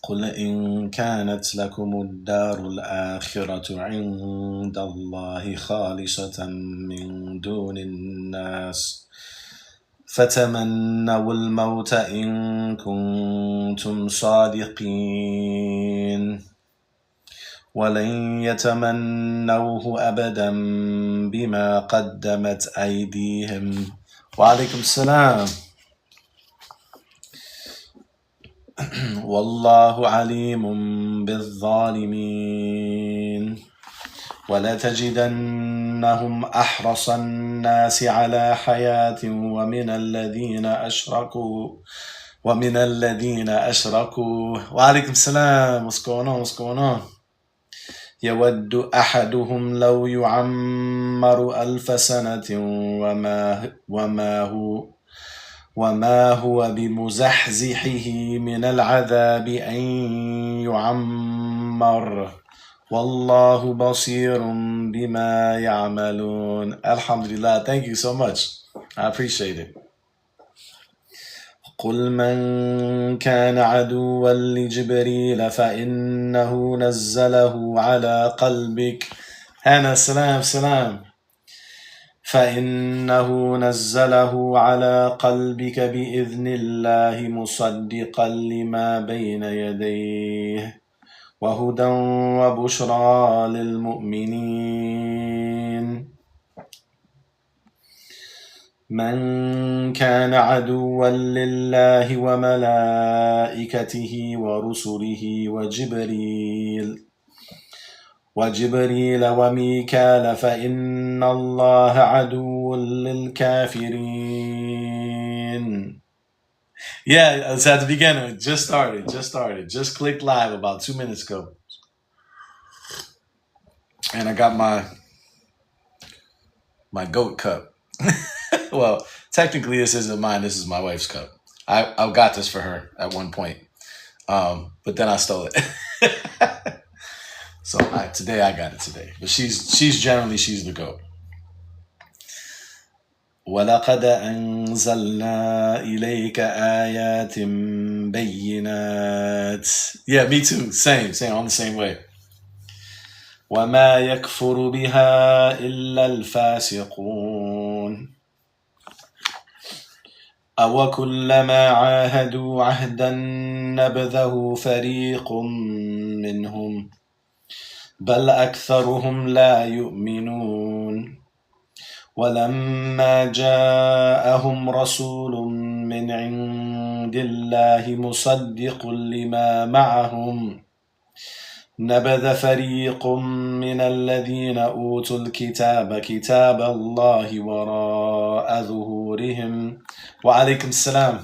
قل إن كانت لكم الدار الآخرة عند الله خالصة من دون الناس فتمنوا الموت إن كنتم صادقين ولن يتمنوه أبدا بما قدمت أيديهم. وعليكم السلام. والله عليم بالظالمين. ولتجدنهم أحرص الناس على حياة ومن الذين أشركوا. وعليكم السلام. What's going on? What's going on? يود أحدهم لو يعمر 1000 سنة وما هو بمزحزحه من العذاب أن يعمر والله بصير بما يعملون. Alhamdulillah. Thank you so much. I appreciate it. قل من كان عدوا لجبريل فإنه نزله على قلبك. هنا سلام. فإنه نزله على قلبك بإذن الله مصدقا لما بين يديه وهدى وبشرى للمؤمنين. من كان عدوا لله وملائكته ورسله وجبريل وميكال فإن الله عدو للكافرين. Yeah, it's at the beginning. It just started. Just clicked live about 2 minutes ago. And I got my goat cup. Well, technically this isn't mine. This is my wife's cup. I got this for her at one point. But then I stole it. So today I got it today. But she's the goat. وَلَقَدْ أَنزَلْنَا إِلَيْكَ آيَاتٍ بَيِّنَاتٍ. Yeah, me too. Same, on the same way. وَمَا يَكْفُرُ بِهَا إِلَّا الْفَاسِقُونَ. أَوَكُلَّمَا عَاهَدُوا عَهْدًا نَبَذَهُ فَرِيقٌ مِّنْهُمْ بَلْ أَكْثَرُهُمْ لَا يُؤْمِنُونَ. ولما جاءهم رسول من عند الله مصدق لما معهم نبذ فريق من الذين أوتوا الكتاب كتاب الله وراء ظهورهم. وعليكم السلام.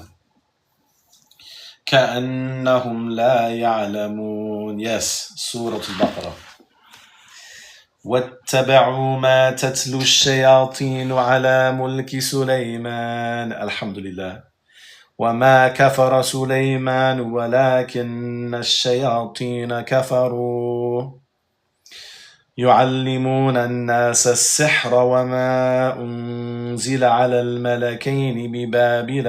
كأنهم لا يعلمون. Yes, سورة البقرة. واتبعوا ما تتلو الشياطين على ملك سليمان. الحمد لله. وما كفر سليمان ولكن الشياطين كفروا يعلمون الناس السحر وما أنزل على الملكين ببابل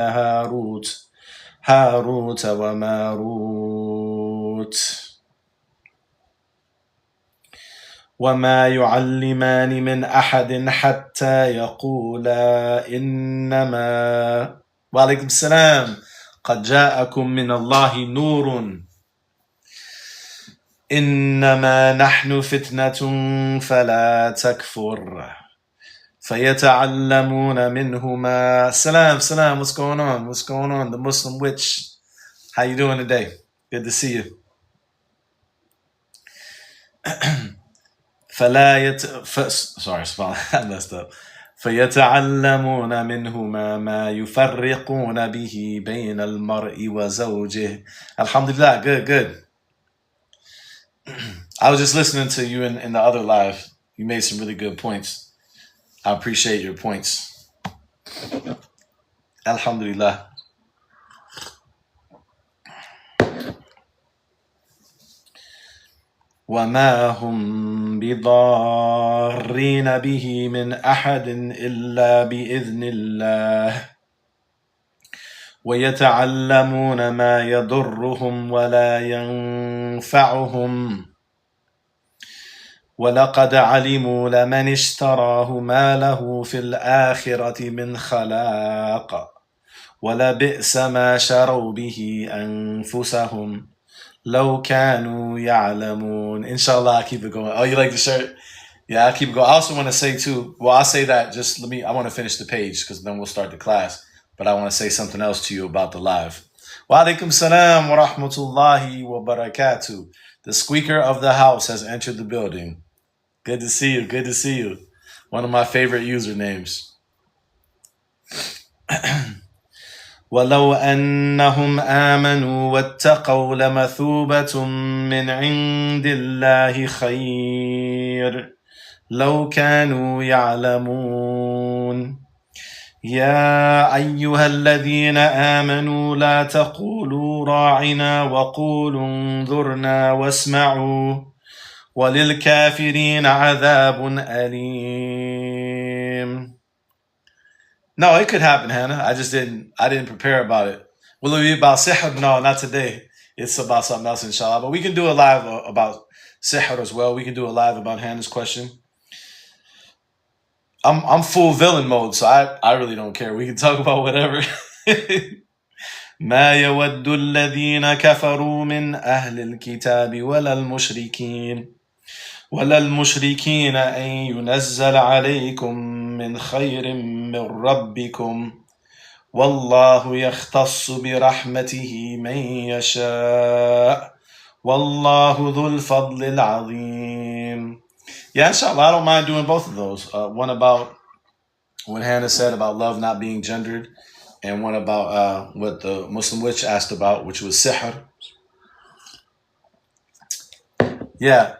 هاروت وماروت وما يعلمان من أحد حتى يقولا إنما. وعليكم السلام. قد جاءكم من الله نور إنما نحن فتنة فلا تكفر فيتعلمون منهما. Salam. What's going on? The Muslim witch. How you doing today? Good to see you. Sorry, I messed up. فيتعلمون منهما ما يفرقون به بين المرء وزوجه. Alhamdulillah. Good. I was just listening to you in the other live. You made some really good points. I appreciate your points. Alhamdulillah. وما هم بضارين به من أحد إلا بإذن الله ويتعلمون ما يضرهم ولا ينفعهم ولقد علموا لمن اشتراه ما له في الآخرة من خلاق ولبئس ما شروا به أنفسهم لو كانوا يعلمون. Inshallah, I keep it going. Oh, you like the shirt? Yeah, I keep it going. I also want to say too, well, I'll say that, just I want to finish the page because then we'll start the class. But I want to say something else to you about the live. Wa alaikum salam wa rahmatullahi wa barakatuh. The squeaker of the house has entered the building. Good to see you. Good to see you. One of my favorite usernames. ولو أنهم آمنوا واتقوا لمثوبة من عند الله خير لو كانوا يعلمون يا أيها الذين آمنوا لا تقولوا راعنا وقولوا انظرنا واسمعوا وللكافرين عذاب أليم. No, it could happen, Hannah. I didn't prepare about it. Will it be about sihr? No, not today. It's about something else, inshallah. But we can do a live about sihr as well. We can do a live about Hannah's question. I'm full villain mode, so I really don't care. We can talk about whatever. ما يود الذين كفروا من أهل الكتاب ولا المشركين أن ينزل عليكم من خير من ربكم والله يختص برحمته من يشاء والله ذو الفضل العظيم. Yeah, inshallah, I don't mind doing both of those. One about what Hannah said about love not being gendered, and one about what the Muslim witch asked about, which was sihr. Yeah,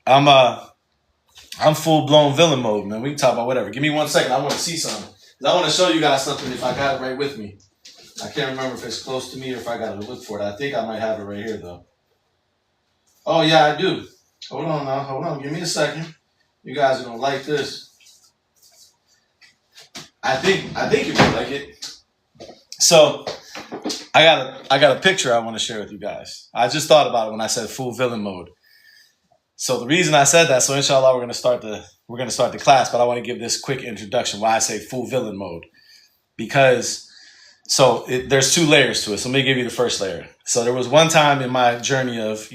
I'm full blown villain mode, man. We can talk about whatever. Give me 1 second. I want to see something. I want to show you guys something if I got it right with me. I can't remember if it's close to me or if I got to look for it. I think I might have it right here though. Oh yeah, I do. Hold on now. Hold on. Give me a second. You guys are gonna like this. I think you're gonna like it. So I got a picture I want to share with you guys. I just thought about it when I said full villain mode. So the reason I said that, so inshallah we're gonna start the class, but I want to give this quick introduction why I say full villain mode. Because there's 2 layers to it. So let me give you the first layer. So there was one time in my journey of,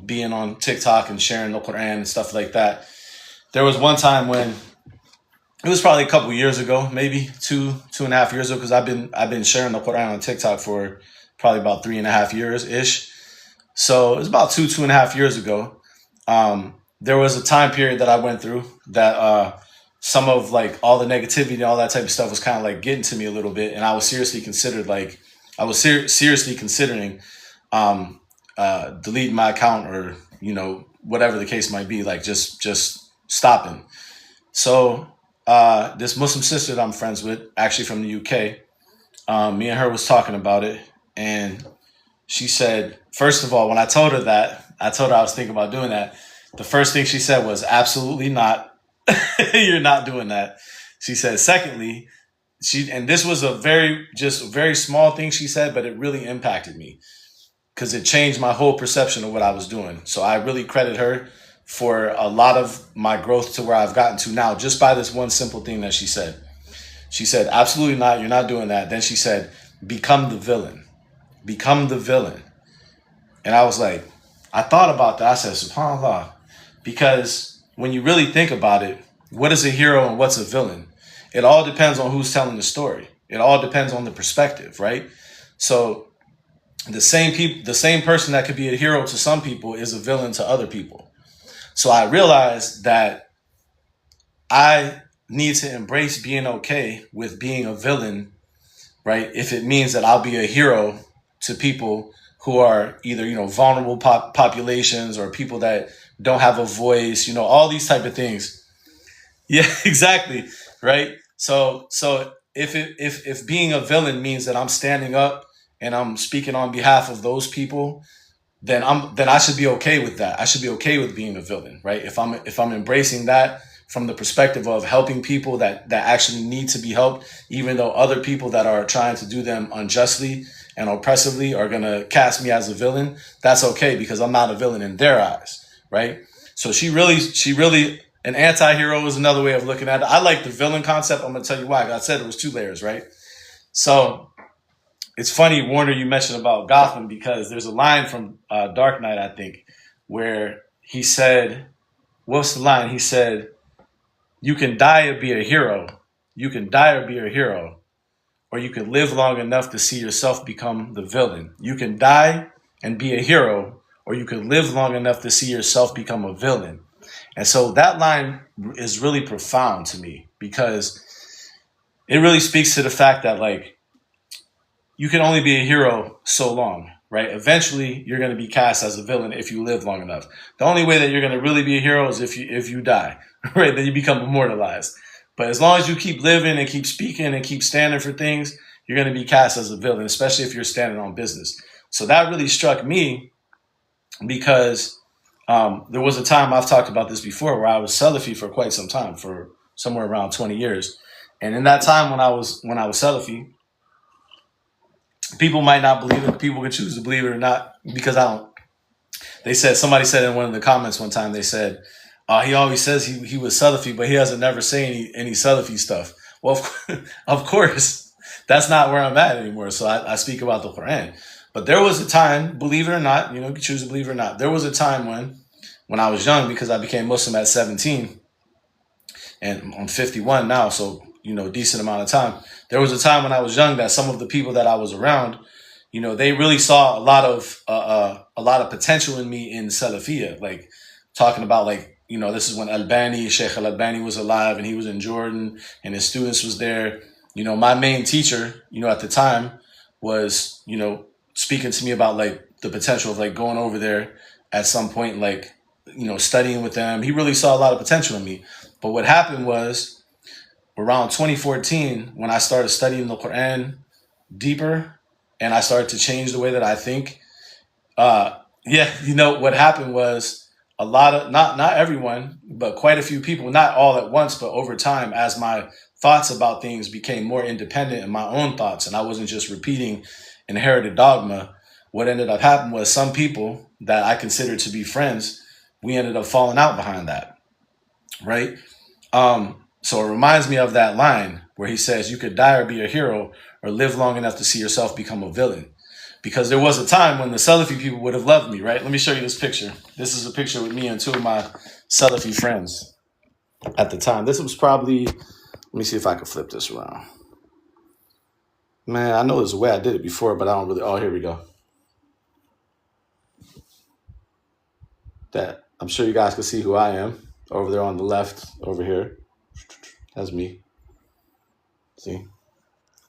being on TikTok and sharing the Qur'an and stuff like that. There was one time when it was probably a couple years ago, maybe 2.5 years ago, because I've been sharing the Qur'an on TikTok for probably about 3.5 years ish. So it was about 2.5 years ago. There was a time period that I went through that some of like all the negativity and all that type of stuff was kind of like getting to me a little bit, and I was seriously considering deleting my account or whatever the case might be, like just stopping. So this Muslim sister that I'm friends with, actually from the UK, me and her was talking about it, and she said, first of all, when I told her I was thinking about doing that. The first thing she said was, absolutely not. You're not doing that. She said, secondly, and this was a very small thing she said, but it really impacted me because it changed my whole perception of what I was doing. So I really credit her for a lot of my growth to where I've gotten to now, just by this one simple thing that she said. She said, absolutely not. You're not doing that. Then she said, become the villain. Become the villain. And I was like, I thought about that. I said, subhanAllah. Because when you really think about it, what is a hero and what's a villain? It all depends on who's telling the story. It all depends on the perspective, right? So the same person that could be a hero to some people is a villain to other people. So I realized that I need to embrace being okay with being a villain, right? If it means that I'll be a hero to people who are either, vulnerable populations or people that don't have a voice, all these type of things. Yeah, exactly. Right. So if being a villain means that I'm standing up and I'm speaking on behalf of those people, then I should be okay with that. I should be okay with being a villain, right? If I'm embracing that from the perspective of helping people that actually need to be helped, even though other people that are trying to do them unjustly and oppressively are going to cast me as a villain. That's okay because I'm not a villain in their eyes, right? So she really, an anti-hero is another way of looking at it. I like the villain concept. I'm going to tell you why. I said it was 2 layers, right? So it's funny, Warner, you mentioned about Gotham because there's a line from Dark Knight, I think, where he said, what's the line? He said, you can die or be a hero. You can die or be a hero. Or you can live long enough to see yourself become the villain. You can die and be a hero, or you can live long enough to see yourself become a villain. And so that line is really profound to me because it really speaks to the fact that, like, you can only be a hero so long, right? Eventually, you're going to be cast as a villain if you live long enough. The only way that you're going to really be a hero is if you die, right? Then you become immortalized. But as long as you keep living and keep speaking and keep standing for things, you're going to be cast as a villain, especially if you're standing on business. So that really struck me because there was a time, I've talked about this before, where I was Salafi for quite some time, for somewhere around 20 years. And in that time when I was Salafi, people might not believe it. People can choose to believe it or not because I don't. Somebody said in one of the comments one time, they said, he always says he was Salafi, but he hasn't never say any Salafi stuff. Well, of course, that's not where I'm at anymore. So I speak about the Qur'an. But there was a time, believe it or not, you can choose to believe it or not. There was a time when I was young, because I became Muslim at 17 and I'm 51 now. So, decent amount of time. There was a time when I was young that some of the people that I was around, they really saw a lot of potential in me in Salafiyya, like talking about, like, this is when Sheikh Al-Albani was alive and he was in Jordan and his students was there. My main teacher, at the time was, speaking to me about, like, the potential of, like, going over there at some point, like, studying with them. He really saw a lot of potential in me. But what happened was around 2014, when I started studying the Qur'an deeper and I started to change the way that I think, what happened was a lot of, not everyone, but quite a few people, not all at once, but over time, as my thoughts about things became more independent in my own thoughts, and I wasn't just repeating inherited dogma, what ended up happening was some people that I considered to be friends, we ended up falling out behind that, right? So it reminds me of that line where he says, you could die or be a hero or live long enough to see yourself become a villain. Because there was a time when the Salafi people would have loved me, right? Let me show you this picture. This is a picture with me and 2 of my Salafi friends at the time. This was probably, let me see if I can flip this around. Man, I know there's a way I did it before, but I don't really, oh, here we go. That, I'm sure you guys can see who I am. Over there on the left, over here. That's me. See?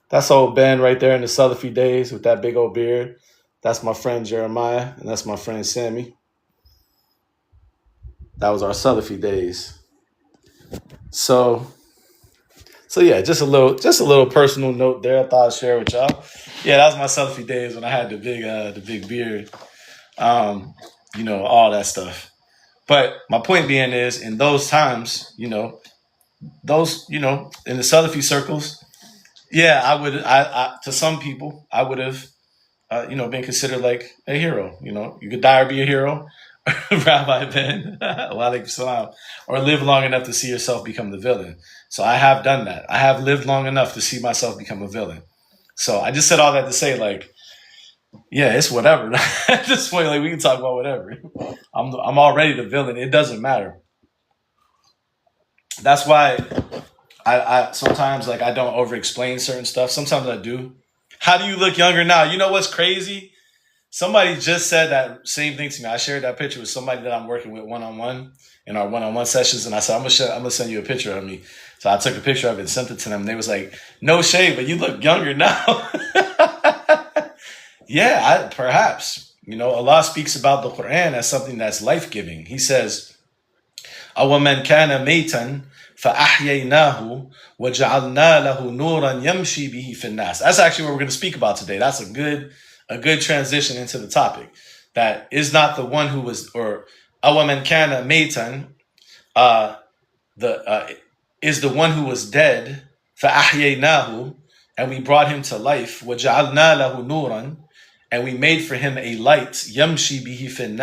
That's old Ben right there in the Salafi days with that big old beard. That's my friend Jeremiah, and that's my friend Sammy. That was our Salafi days. So yeah, just a little personal note there. I thought I'd share with y'all. Yeah, that was my Salafi days when I had the big beard, all that stuff. But my point being is, in those times, in the Salafi circles, yeah, I to some people, I would have, been considered like a hero. You could die or be a hero, Rabbi Ben, Walaikum salam, or live long enough to see yourself become the villain. So I have done that. I have lived long enough to see myself become a villain. So I just said all that to say, like, yeah, it's whatever. At this point, like, we can talk about whatever. I'm already the villain. It doesn't matter. That's why I sometimes, like, I don't over-explain certain stuff. Sometimes I do. How do you look younger now? You know what's crazy? Somebody just said that same thing to me. I shared that picture with somebody that I'm working with one-on-one in our one-on-one sessions, and I said, I'm gonna send you a picture of me. So I took a picture of it and sent it to them. And they was like, no shade, but you look younger now. Yeah, perhaps. Allah speaks about the Qur'an as something that's life-giving. He says, أَوَمَنْ كَانَ مَيْتًا فَأَحْيَيْنَاهُ وَجَعَلْنَا لَهُ نُورًا يَمْشِي بِهِ فِي النَّاسِ. That's actually what we're going to speak about today. That's a good transition into the topic. That is not the one who was, or أَوَمَنْ كَانَ مَيْتًا, is the one who was dead, فَأَحْيَيْنَاهُ, and we brought him to life, وَجَعَلْنَا لَهُ نُورًا, and we made for him a light, يَمْشِي بِهِ فِي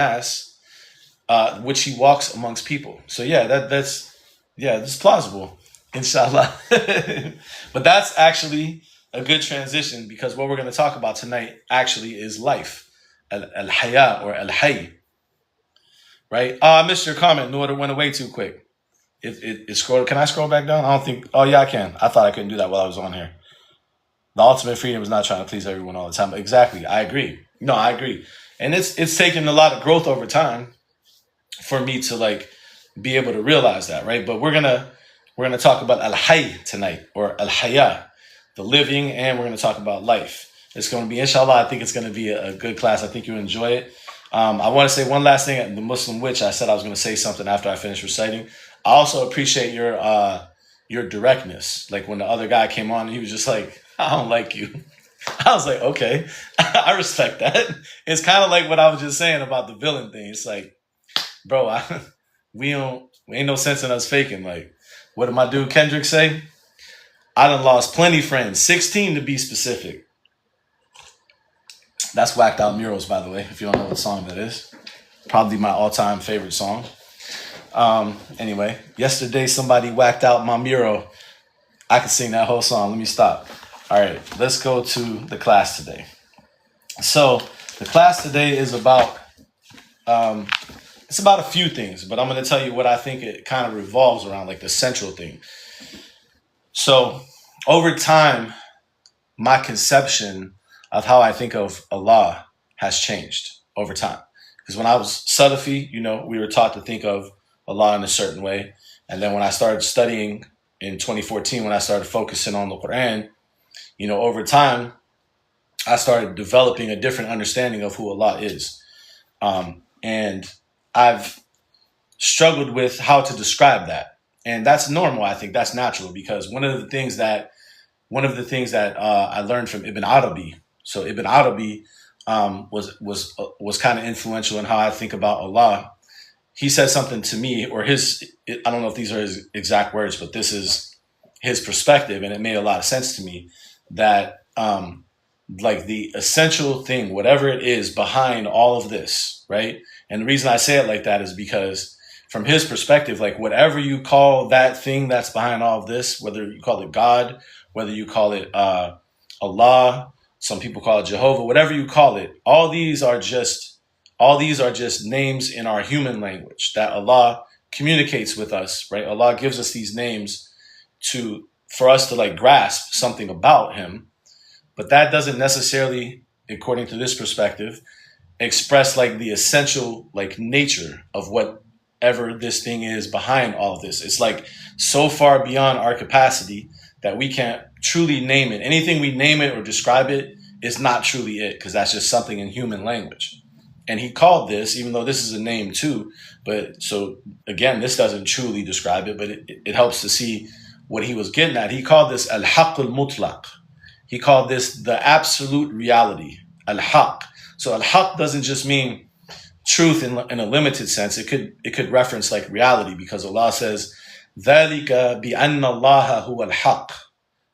النَّاسِ, which he walks amongst people. So yeah, that's plausible, inshallah. But that's actually a good transition, because what we're going to talk about tonight actually is life, Al-Hayy or Al-Hayy, right? I missed your comment. No, it went away too quick. It scrolled. Can I scroll back down? I don't think. Oh yeah, I can. I thought I couldn't do that while I was on here. The ultimate freedom is not trying to please everyone all the time. Exactly. I agree. No, I agree. And it's taken a lot of growth over time for me to like be able to realize that, right? But we're gonna talk about Al-Hayy tonight, or Al-Hayy, the living, and we're gonna talk about life. It's gonna be, inshallah, I think it's gonna be a good class. I think you'll enjoy it. I want to say one last thing. The Muslim witch, I said I was going to say something after I finished reciting. I also appreciate your directness. Like when the other guy came on, he was just like, I don't like you. I was like, okay, I respect that. It's kind of like what I was just saying about the villain thing. It's like, bro, we ain't no sense in us faking. Like, what did my dude Kendrick say? I done lost plenty friends, 16 to be specific. That's Whacked Out Murals, by the way, if you don't know what song that is. Probably my all-time favorite song. Anyway, yesterday somebody whacked out my mural. I could sing that whole song. Let me stop. All right, let's go to the class today. So the class today is about, it's about a few things, but I'm going to tell you what I think it kind of revolves around, like the central thing. So over time, my conception of how I think of Allah has changed over time. Because when I was Salafi, we were taught to think of Allah in a certain way. And then when I started studying in 2014, when I started focusing on the Qur'an, over time, I started developing a different understanding of who Allah is. And I've struggled with how to describe that. And that's normal. I think that's natural, because one of the things that I learned from Ibn Arabi. So Ibn Arabi was kind of influential in how I think about Allah. He said something to me, or I don't know if these are his exact words, but this is his perspective, and it made a lot of sense to me, that like the essential thing, whatever it is behind all of this, right? And the reason I say it like that is because from his perspective, like whatever you call that thing that's behind all of this, whether you call it God, whether you call it Allah, some people call it Jehovah, whatever you call it, all these are just names in our human language that Allah communicates with us, right? Allah gives us these names for us to like grasp something about him. But that doesn't necessarily, according to this perspective, express like the essential like nature of whatever this thing is behind all of this. It's like so far beyond our capacity that we can't truly name it. Anything we name it or describe it is not truly it, because that's just something in human language. And he called this, even though this is a name too, but so again, this doesn't truly describe it, but it helps to see what he was getting at. He called this al-haqq al-mutlaq. He called this the absolute reality, al-haqq. So al-haqq doesn't just mean truth in a limited sense. It could reference like reality, because Allah says, ذَلِكَ بِأَنَّ اللَّهَ هُوَ الْحَقِّ.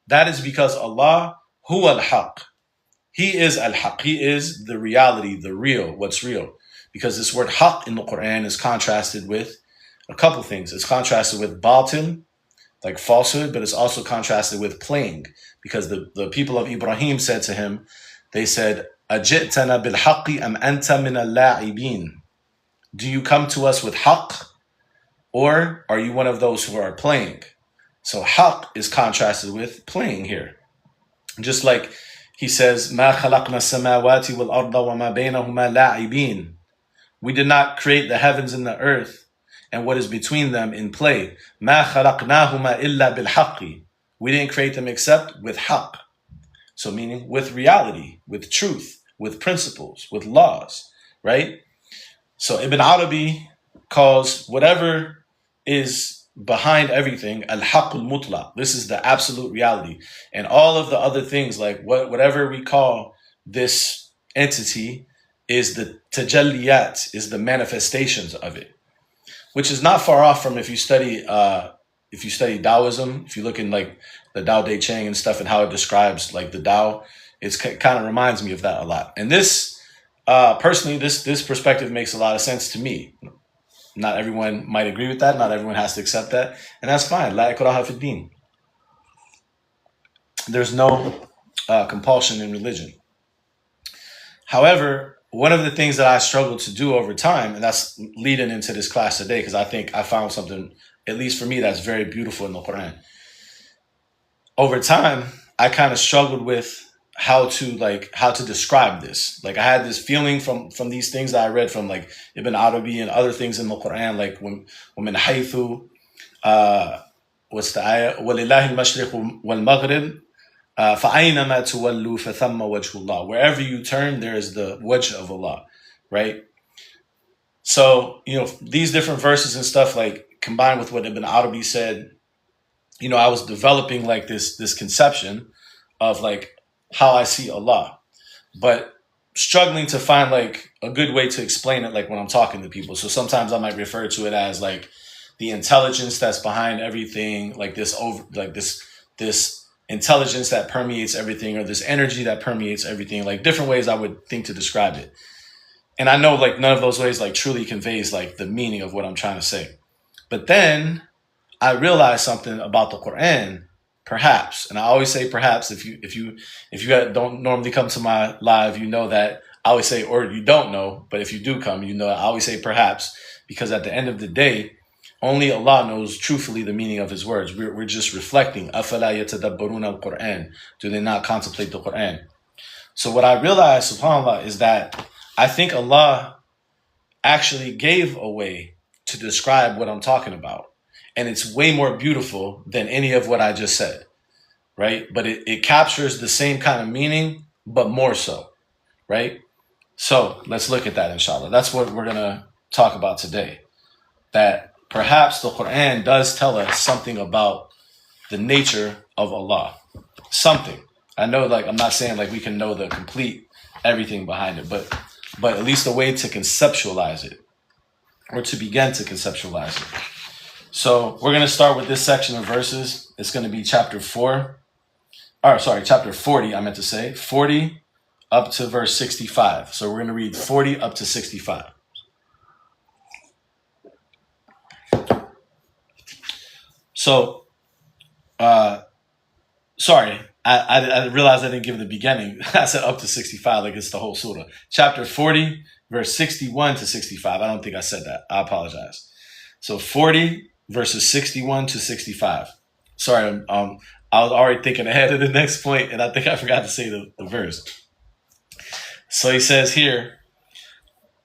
That is because Allah, huwa al-haqq. He is al-haqq. He is the reality, the real, what's real. Because this word haqq in the Qur'an is contrasted with a couple things. It's contrasted with batil, like falsehood, but it's also contrasted with playing. Because the people of Ibrahim said to him, they said, أَجِئْتَنَا بِالْحَقِّ أَمْ أَنْتَ مِنَ اللَّاعِبِينَ. Do you come to us with haqq, or are you one of those who are playing? So haqq is contrasted with playing here. Just like he says, مَا خَلَقْنَا السَّمَاوَاتِ وَالْأَرْضَ وَمَا بَيْنَهُمَا لَاعِبِينَ. We did not create the heavens and the earth and what is between them in play. مَا خَلَقْنَاهُمَا إِلَّا بِالْحَقِّ. We didn't create them except with haqq. So meaning with reality, with truth, with principles, with laws, right? So Ibn Arabi calls whatever is behind everything al-haqq al-mutlaq. This is the absolute reality. And all of the other things, like whatever we call this entity, is the tajalliyat, is the manifestations of it. Which is not far off from if you study if you study Taoism, if you look in like the Tao Te Ching and stuff and how it describes like the Tao, it's kind of reminds me of that a lot. And this, personally, this perspective makes a lot of sense to me. Not everyone might agree with that. Not everyone has to accept that, and that's fine. La ikraha fi din. There's no compulsion in religion. However, one of the things that I struggled to do over time, and that's leading into this class today, because I think I found something, at least for me, that's very beautiful in the Qur'an. Over time, I kind of struggled with how to describe this. Like I had this feeling from these things that I read from like Ibn Arabi and other things in the Qur'an, like when haythu, what's the ayah? وَلِلَّهِ الْمَشْرِقُ وَالْمَغْرِبُ فَأَيْنَمَا تُوَلُّوا فَثَمَّ وَجْهُ اللَّهِ. Wherever you turn, there is the wajh of Allah, right? So, these different verses and stuff, like combined with what Ibn Arabi said, I was developing like this conception of like how I see Allah, but struggling to find like a good way to explain it, like when I'm talking to people. So sometimes I might refer to it as like the intelligence that's behind everything, like this intelligence that permeates everything, or this energy that permeates everything, like different ways I would think to describe it. And I know like none of those ways like truly conveys like the meaning of what I'm trying to say. But then I realized something about the Qur'an, perhaps, and I always say perhaps. If you don't normally come to my live, you know that I always say, or you don't know, but if you do come, you know I always say perhaps, because at the end of the day, only Allah knows truthfully the meaning of His words. We're just reflecting. أَفَلَا يَتَدَبَّرُونَ الْقُرْآنَ. Do they not contemplate the Qur'an? So what I realized, subhanAllah, is that I think Allah actually gave a way to describe what I'm talking about. And it's way more beautiful than any of what I just said, right? But it captures the same kind of meaning, but more so, right? So let's look at that, inshallah. That's what we're going to talk about today. That perhaps the Qur'an does tell us something about the nature of Allah. Something. I know, like, I'm not saying like we can know the complete everything behind it, but at least a way to conceptualize it, or to begin to conceptualize it. So we're going to start with this section of verses. It's going to be chapter 40, I meant to say. 40 up to verse 65. So we're going to read 40 up to 65. So, sorry, I realized I didn't give the beginning. I said up to 65, like it's the whole surah. Chapter 40, verse 61 to 65. I don't think I said that. I apologize. So 40 verses 61 to 65. Sorry, I was already thinking ahead of the next point, and I think I forgot to say the verse. So he says here,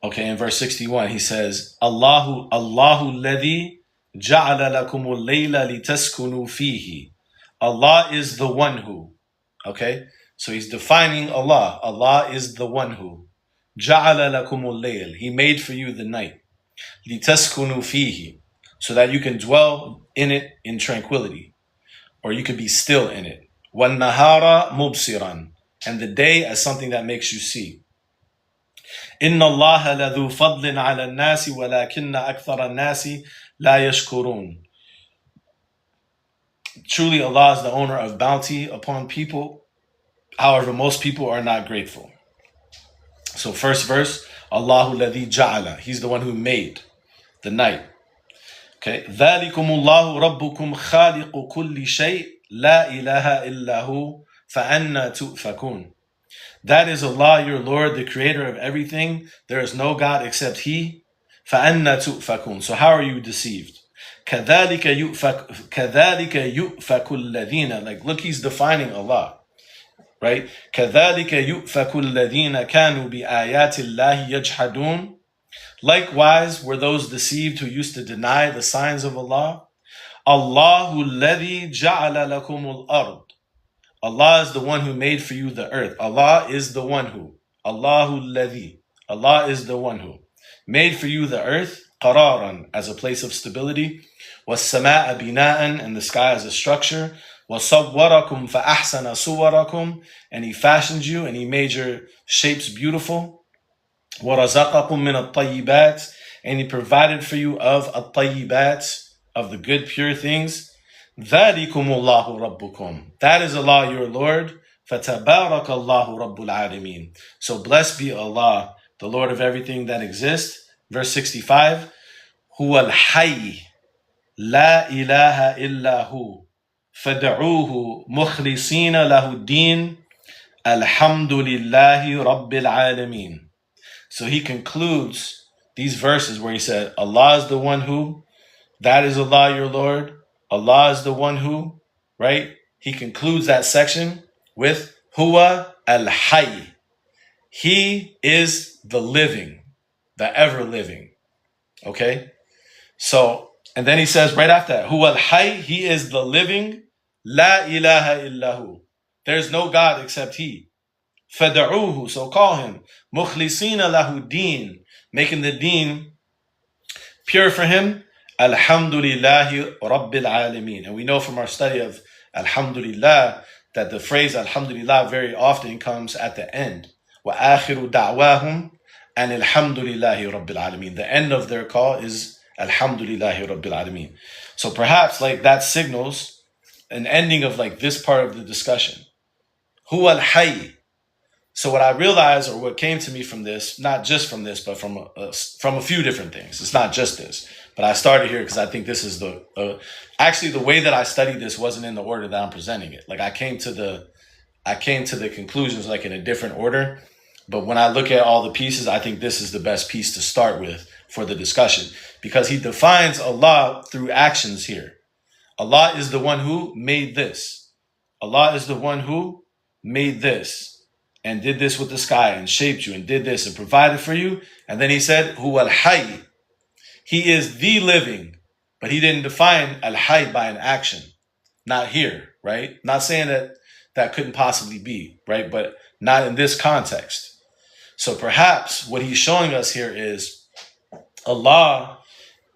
okay, in verse 61, he says, Allahu alladhi ja'ala lakumul layla litaskunu fihi. Allah is the one who. Okay, so he's defining Allah. Allah is the one who. Ja'ala lakumul layl. He made for you the night. Litaskunu fihi. So that you can dwell in it in tranquility, or you can be still in it. وَالنَّهَارَ مُبْصِرًا. And the day as something that makes you see. إِنَّ اللَّهَ لَذُو فَضْلٍ عَلَى النَّاسِ وَلَكِنَّ أَكْثَرَ النَّاسِ لَا يَشْكُرُونَ. Truly Allah is the owner of bounty upon people. However, most people are not grateful. So first verse, Allahu ladhi ja'ala. He's the one who made the night. Okay, ذَلِكُمُ اللَّهُ رَبُّكُمْ خَالِقُ كُلِّ شَيْءٍ لَا إِلَهَ إِلَّا هُ فَأَنَّا تُؤْفَكُونَ. That is Allah, your Lord, the creator of everything. There is no God except He. فَأَنَّا تُؤْفَكُونَ. So how are you deceived? كَذَلِكَ يُؤْفَكُ الَّذِينَ. Like, look, he's defining Allah. Right? كَذَلِكَ يُؤْفَكُ الَّذِينَ كَانُوا بِآيَاتِ اللَّهِ يَجْحَدُونَ. Likewise were those deceived who used to deny the signs of Allah. Allahu alladhi ja'ala lakumul ard. Allah is the one who made for you the earth. Allah is the one who. Allahu alladhi. Allah is the one who made for you the earth, qararan, as a place of stability, was-sama'a bina'an, and the sky as a structure, was-sawwarakum fa-ahsana suwarakum, and He fashioned you and He made your shapes beautiful. وَرَزَقَكُم مِّنَ الطَّيِّبَاتِ, and He provided for you of الطَّيِّبَاتِ, of the good, pure things. ذَلِكُمُ اللَّهُ رَبُّكُمْ. That is Allah your Lord. فَتَبَارَكَ اللَّهُ رَبُّ الْعَالَمِينَ. So blessed be Allah, the Lord of everything that exists. Verse 65. هُوَ الْحَيِّ لَا إِلَهَ إِلَّا هُوَ فَدَعُوهُ مُخْلِصِينَ لَهُ الدِّينَ الْحَمْدُ لِلَّهِ رَبِّ الْعَالَمِينَ. So he concludes these verses where he said, Allah is the one who, that is Allah your Lord, Allah is the one who, right? He concludes that section with Huwa al-Hayy. He is the living, the ever living. Okay? So, and then he says right after that, Huwa al-Hayy, he is the living, La ilaha illahu. There's no God except he. Fada'uhu, so call him. Mukhlisina lahu deen, making the deen pure for him. Alhamdulillahi Rabbil Alameen. And we know from our study of Alhamdulillah that the phrase Alhamdulillah very often comes at the end. Wa akhiru da'wahum and Alhamdulillahi Rabbil Alameen. The end of their call is Alhamdulillahi Rabbil Alameen. So perhaps like that signals an ending of like this part of the discussion. Huwa al-Hayy. So what I realized, or what came to me from this, not just from this, but from a few different things. It's not just this, but I started here because I think this is actually the way that I studied this wasn't in the order that I'm presenting it. Like I came to the conclusions like in a different order, but when I look at all the pieces, I think this is the best piece to start with for the discussion because he defines Allah through actions here. Allah is the one who made this. Allah is the one who made this. And did this with the sky and shaped you and did this and provided for you. And then he said, Huwa al-Hayy. He is the living, but he didn't define al-Hayy by an action. Not here, right? Not saying that that couldn't possibly be, right? But not in this context. So perhaps what he's showing us here is Allah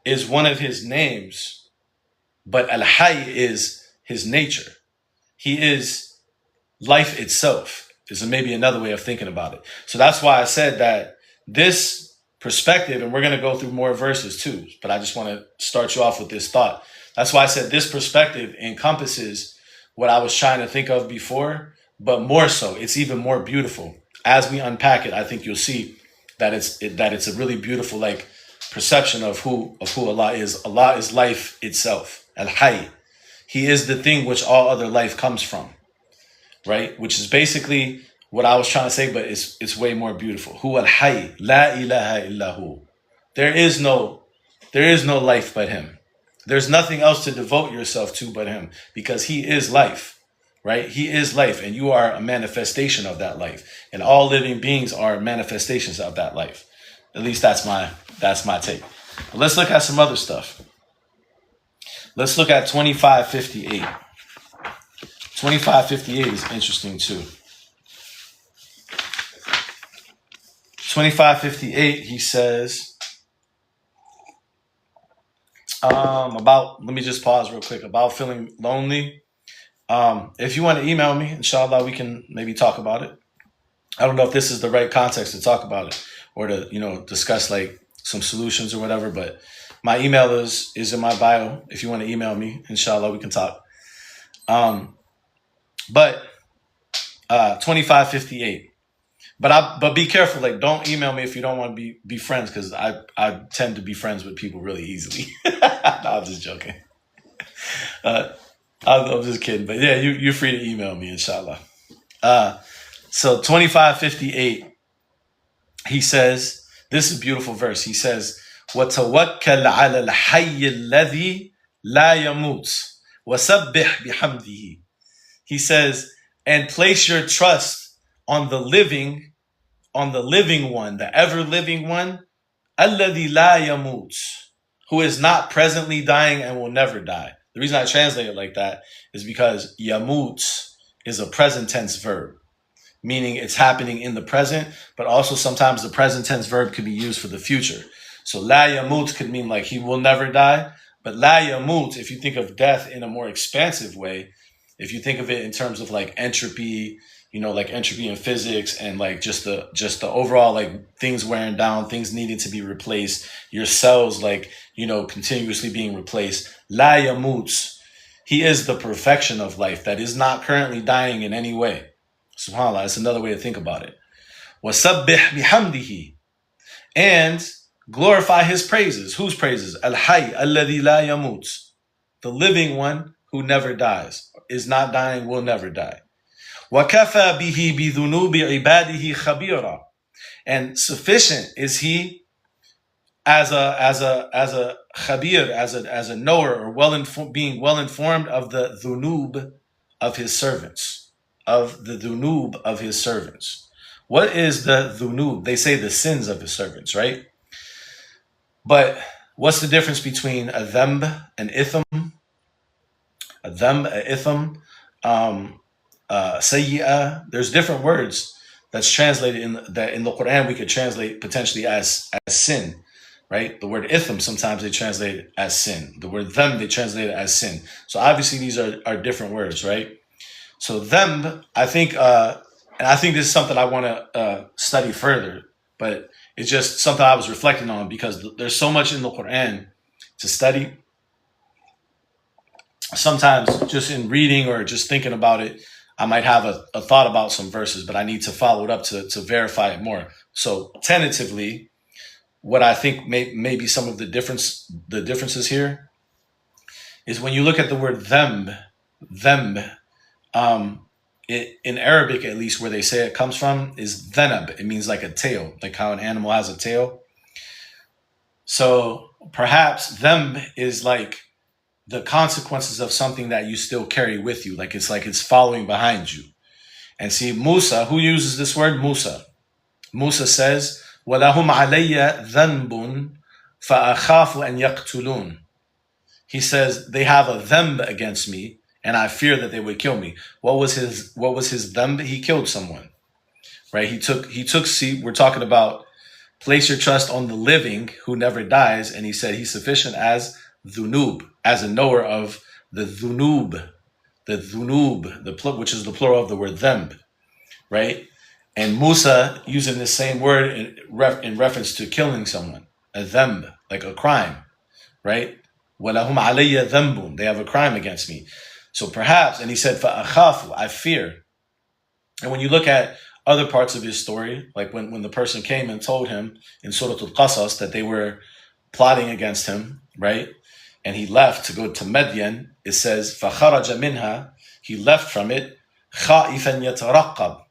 is one of his names, but al-Hayy is his nature. He is life itself. Is maybe another way of thinking about it. So that's why I said that this perspective, and we're going to go through more verses too, but I just want to start you off with this thought. That's why I said this perspective encompasses what I was trying to think of before, but more so, it's even more beautiful. As we unpack it, I think you'll see that it's a really beautiful like perception of who Allah is. Allah is life itself, Al-Hayy. He is the thing which all other life comes from. Right, which is basically what I was trying to say, but it's way more beautiful. Huwa al-Hayy, la ilaha illahu. There is no life but him. There's nothing else to devote yourself to but him, because he is life, right? He is life, and you are a manifestation of that life, and all living beings are manifestations of that life. At least that's my take. But let's look at some other stuff. Let's look at 2558. 2558 is interesting too. 2558, he says, let me just pause real quick, about feeling lonely. If you want to email me, inshallah, we can maybe talk about it. I don't know if this is the right context to talk about it or to, discuss like some solutions or whatever, but my email is in my bio. If you want to email me, inshallah, we can talk. But 2558. But be careful, like don't email me if you don't want to be friends, because I tend to be friends with people really easily. No, I'm just joking. I'm just kidding. But yeah, you're free to email me, inshallah. So 2558, he says, this is a beautiful verse. He says, وَتَوَكَّلْ عَلَى الْحَيِّ الَّذِي لَا يَمُوتُ وَسَبِّحْ بِحَمْدِهِ. He says, and place your trust on the living one, the ever-living one, الَّذِي لَا يَمُوتُ, who is not presently dying and will never die. The reason I translate it like that is because yamut is a present tense verb, meaning it's happening in the present, but also sometimes the present tense verb could be used for the future. So la yamut could mean like he will never die, but la yamut, if you think of death in a more expansive way, if you think of it in terms of like entropy, like entropy in physics and like just the overall like things wearing down, things needing to be replaced, your cells like, continuously being replaced. La yamut, He is the perfection of life that is not currently dying in any way. SubhanAllah, that's another way to think about it. وَسَبِّحْ بِحَمْدِهِ. And glorify his praises. Whose praises? Al-Hayy alladhi la yamut. The living one who never dies, is not dying, will never die. وَكَفَى بِهِ بِذُنُوبِ عِبَادِهِ خَبِيرًا. And sufficient is he as a khabir, as a knower, or being well informed of the dhunub of his servants, of the dhunub of his servants. What is the dhunub? They say the sins of his servants, right? But what's the difference between a dhanb and itham? A dhanb, a itham, sayyi'ah. There's different words that's translated in the Qur'an we could translate potentially as sin, right? The word itham, sometimes they translate it as sin. The word dhanb, they translate it as sin. So obviously these are different words, right? So dhanb, I think, and I think this is something I want to study further, but it's just something I was reflecting on because there's so much in the Qur'an to study. Sometimes just in reading or just thinking about it, I might have a thought about some verses, but I need to follow it up to verify it more. So tentatively, what I think may be some of the differences here is when you look at the word them, in Arabic at least, where they say it comes from, is dhanab. It means like a tail, like how an animal has a tail. So perhaps them is like the consequences of something that you still carry with you, like it's following behind you. And see, Musa, who uses this word? Musa. Musa says, وَلَهُمْ عَلَيَّ ذَنْبٌ فَأَخَافُ أَنْ يَقْتُلُونَ. He says, they have a dhanb against me, and I fear that they would kill me. What was his dhanb? He killed someone, right? He took. See, we're talking about place your trust on the living who never dies, and he said he's sufficient as dhunub, as a knower of the dhunub, which is the plural of the word dhanb, right? And Musa using this same word in reference to killing someone, a dhanb, like a crime, right? وَلَهُمْ عَلَيَّ ذَنْبٌ. They have a crime against me. So perhaps, and he said, فَأَخَافُ, I fear. And when you look at other parts of his story, like when the person came and told him in Surah Al-Qasas that they were plotting against him, right? And he left to go to Madian, it says, فَخَرَجَ مِنْهَا, he left from it, خَائِفًا يَتَرَقَّبْ.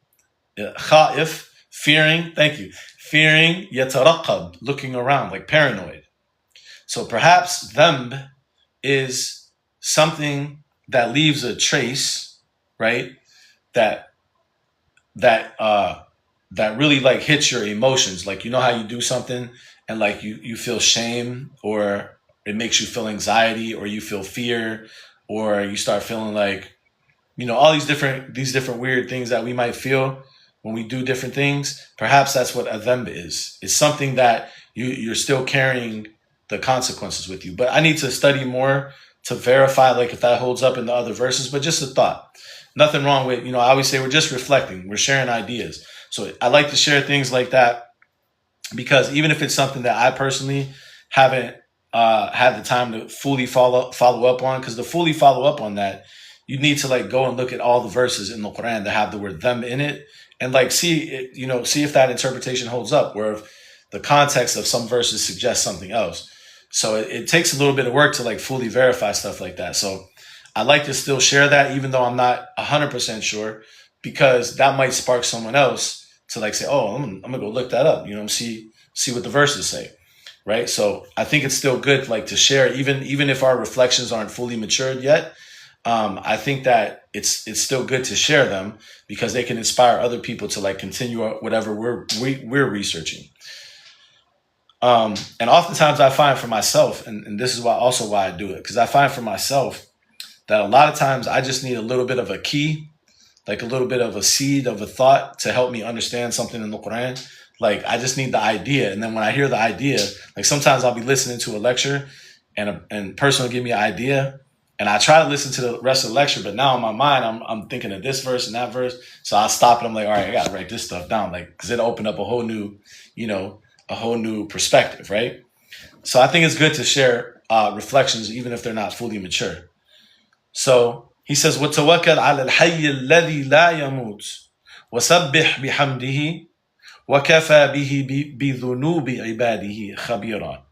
Kha'if, fearing, thank you, fearing, yataraqab, looking around, like paranoid. So perhaps dhanb is something that leaves a trace, right? That really like hits your emotions. Like, you know how you do something and like you feel shame, or it makes you feel anxiety, or you feel fear, or you start feeling like, all these different weird things that we might feel when we do different things. Perhaps that's what a dhanb is. It's something that you're still carrying the consequences with you. But I need to study more to verify like if that holds up in the other verses. But just a thought. Nothing wrong with, I always say we're just reflecting. We're sharing ideas. So I like to share things like that because even if it's something that I personally haven't had the time to fully follow up on, because to fully follow up on that, you need to like go and look at all the verses in the Quran that have the word them in it, and like see if that interpretation holds up, where if the context of some verses suggests something else. So it takes a little bit of work to like fully verify stuff like that. So I like to still share that, even though I'm not 100% sure, because that might spark someone else to like say, oh, I'm gonna go look that up, see what the verses say, right? So I think it's still good like to share, even if our reflections aren't fully matured yet. I think that it's still good to share them because they can inspire other people to like continue whatever we're researching. And oftentimes I find for myself, and this is why I do it, because I find for myself that a lot of times I just need a little bit of a key, like a little bit of a seed of a thought to help me understand something in the Quran. Like I just need the idea. And then when I hear the idea, like sometimes I'll be listening to a lecture and a person will give me an idea. And I try to listen to the rest of the lecture, but now in my mind, I'm thinking of this verse and that verse. So I stop and I'm like, all right, I got to write this stuff down, like, because it'll open up a whole new perspective, right? So I think it's good to share reflections, even if they're not fully mature. So he says, وَتَوَكَّلْ عَلَى الْحَيِّ الَّذِي لَا يَمُوتُ وَسَبِّحْ بِحَمْدِهِ وَكَفَى بِهِ بِذُنُوبِ عِبَادِهِ خَبِيرًا.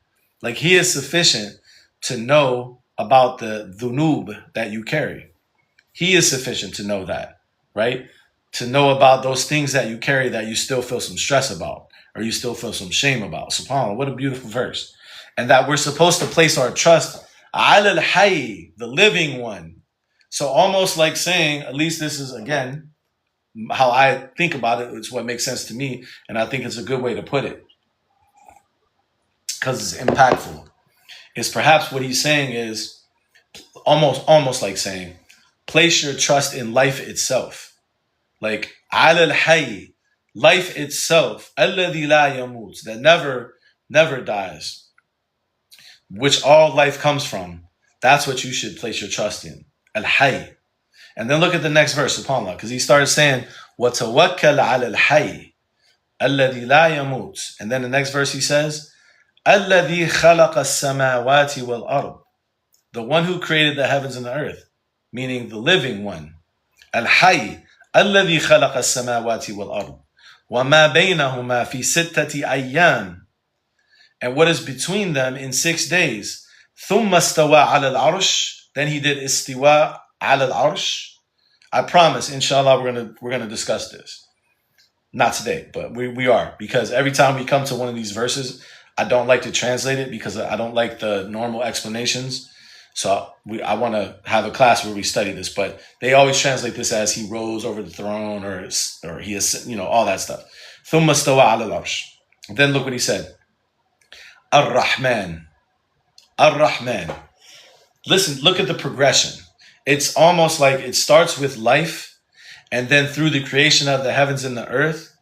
Like he is sufficient to know about the dhunub that you carry. He is sufficient to know that, right? To know about those things that you carry that you still feel some stress about or you still feel some shame about. SubhanAllah, what a beautiful verse. And that we're supposed to place our trust ala al-Hayy, the living one. So almost like saying, at least this is, again, how I think about it. It's what makes sense to me. And I think it's a good way to put it because it's impactful. Is perhaps what he's saying is almost like saying, place your trust in life itself. Like, ala al-Hayy, life itself, alladhi la yamut, that never dies, which all life comes from. That's what you should place your trust in. Al-Hayy. And then look at the next verse, subhanAllah, because he started saying, وَتَوَكَّلْ عَلَى الْحَيِّ الَّذِي لَا يَمُوتُ. And then the next verse he says, الَّذِي خَلَقَ السَّمَاوَاتِ وَالْأَرْضِ, the one who created the heavens and the earth, meaning the living one. Al-Hayy, الَّذِي خَلَقَ السَّمَاوَاتِ وَالْأَرْضِ وَمَا بَيْنَهُمَا فِي سِتَّةِ أَيَّامٍ, and what is between them in 6 days. ثُمَّ اسْتَوَى عَلَى الْعَرْشِ, then he did istiwa ala al-arsh. I promise, inshallah, we're gonna discuss this. Not today, but we are, because every time we come to one of these verses, I don't like to translate it because I don't like the normal explanations. So I want to have a class where we study this, but they always translate this as he rose over the throne or he is, all that stuff. ثُمَّ اسْتَوَى عَلَى الْعَرْشِ. Then look what he said. Ar-Rahman. Ar-Rahman. Listen, look at the progression. It's almost like it starts with life, and then through the creation of the heavens and the earth,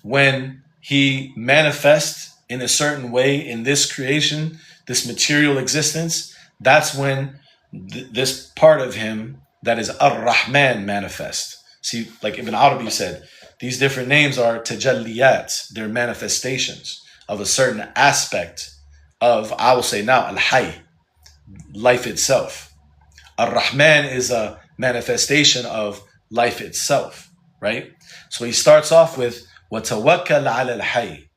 when he manifests in a certain way in this creation, this material existence, that's when this part of him that is Ar-Rahman manifests. See, like Ibn Arabi said, these different names are tajalliyat, they're manifestations of a certain aspect of, I will say now, Al-Hayy, life itself. Ar-Rahman is a manifestation of life itself, right? So he starts off with وَتَوَكَّلْ عَلَى الْحَيِّ,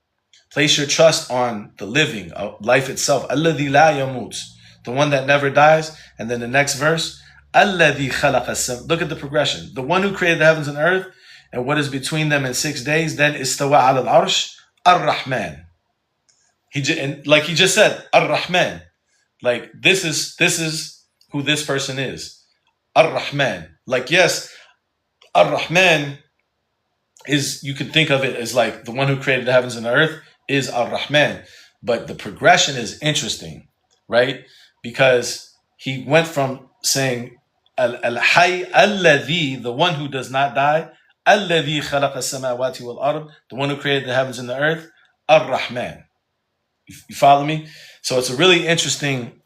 place your trust on the living, life itself, الَّذِي لَا يَمُوتُ, the one that never dies. And then the next verse, الَّذِي خَلَقَ السَّمَاوَاتِ, look at the progression, the one who created the heavens and earth and what is between them in 6 days. Then istawa ala al-arsh, Ar-Rahman. He just said, Ar-Rahman. Like this is who this person is. Ar-Rahman. Like, yes, Ar-Rahman is, you can think of it as like the one who created the heavens and the earth is Ar-Rahman. But the progression is interesting, right? Because he went from saying Al-Hayy Alladhi, the one who does not die, Alladhi khalaqa as-samawati wal-ard, the one who created the heavens and the earth, Ar-Rahman. You follow me? So it's a really interesting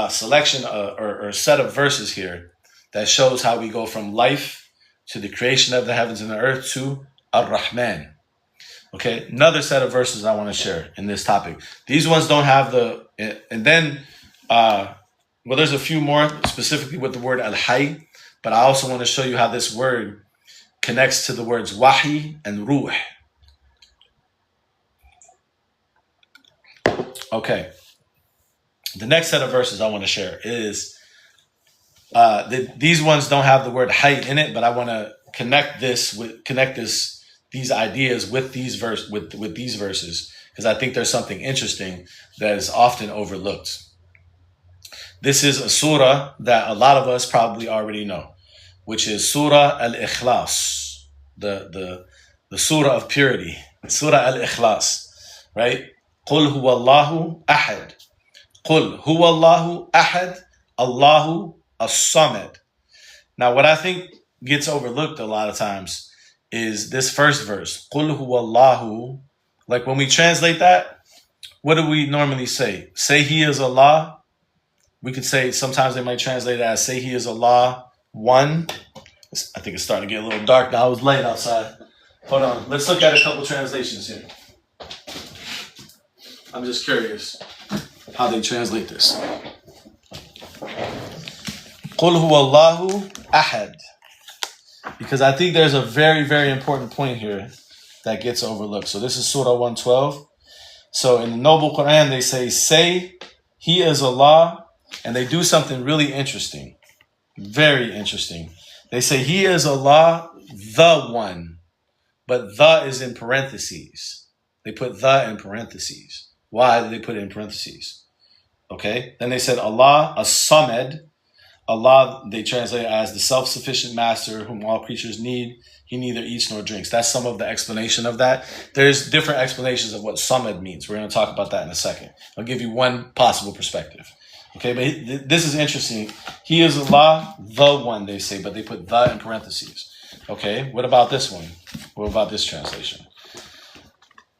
selection or set of verses here that shows how we go from life to the creation of the heavens and the earth to Ar-Rahman. Okay, another set of verses I want to share in this topic. These ones don't have and then, there's a few more specifically with the word Al-Hayy, but I also want to show you how this word connects to the words Wahi and Ruh. Okay. The next set of verses I want to share is these ones don't have the word Hayy in it, but I want to connect these ideas with these verses because I think there's something interesting that is often overlooked. This is a surah that a lot of us probably already know, which is Surah Al-Ikhlas, the surah of purity, Surah Al-Ikhlas, right? قُلْ هُوَ اللَّهُ أَحَدٌ قُلْ هُوَ اللَّهُ أَحَدٌ Allahu as-Samad. Now, what I think gets overlooked a lot of times is this first verse, قُلْ هُوَ اللَّهُ. Like when we translate that, what do we normally say? Say He is Allah. We could say, sometimes they might translate it as say He is Allah one. I think it's starting to get a little dark now. It was late outside. Hold on. Let's look at a couple translations here. I'm just curious how they translate this. Qul huwallahu ahad. Because I think there's a very, very important point here that gets overlooked. So this is Surah 112. So in the Noble Qur'an, they say, He is Allah, and they do something really interesting. Very interesting. They say, He is Allah, the one. But the is in parentheses. They put the in parentheses. Why did they put it in parentheses? Okay. Then they said Allah, as-Samed. Allah, they translate it as the self-sufficient master whom all creatures need. He neither eats nor drinks. That's some of the explanation of that. There's different explanations of what Samed means. We're going to talk about that in a second. I'll give you one possible perspective. Okay, but this is interesting. He is Allah, the one, they say, but they put the in parentheses. Okay, what about this one? What about this translation?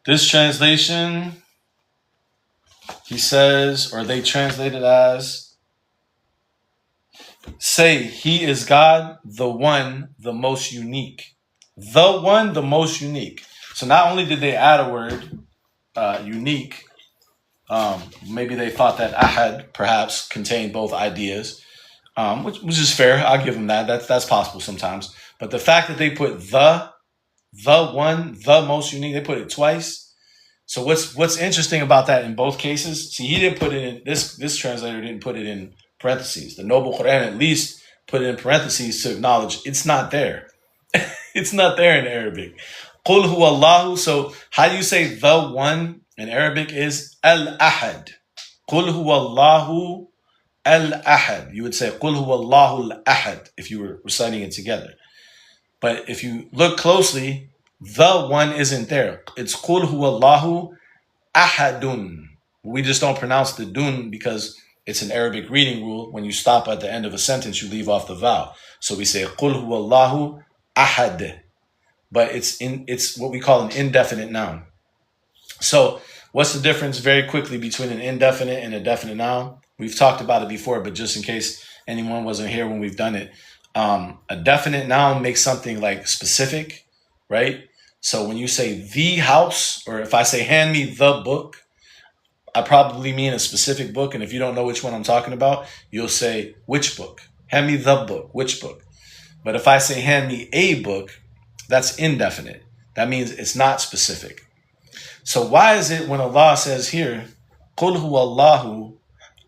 This translation, he says, or they translate it as, say, He is God, the one, the most unique. The one, the most unique. So not only did they add a word, unique, maybe they thought that ahad perhaps contained both ideas, which is fair. I'll give them that. That's possible sometimes. But the fact that they put the one, the most unique, they put it twice. So what's interesting about that in both cases? See, he didn't put it in, this translator didn't put it in parentheses. The Noble Qur'an at least put it in parentheses to acknowledge it's not there. It's not there in Arabic. Qul huwallahu. So how do you say the one in Arabic is al-ahad. Qul huwallahu al-ahad. You would say Qul huwallahu al-ahad if you were reciting it together. But if you look closely, the one isn't there. It's Qul huwallahu ahadun. We just don't pronounce the dun because it's an Arabic reading rule. When you stop at the end of a sentence, you leave off the vowel. So we say Qul huwallahu ahad. But it's what we call an indefinite noun. So what's the difference very quickly between an indefinite and a definite noun? We've talked about it before, but just in case anyone wasn't here when we've done it, a definite noun makes something like specific, right? So when you say the house, or if I say hand me the book, I probably mean a specific book. And if you don't know which one I'm talking about, you'll say which book. Hand me the book, which book. But if I say hand me a book, that's indefinite. That means it's not specific. So why is it when Allah says here, Qul huwallahu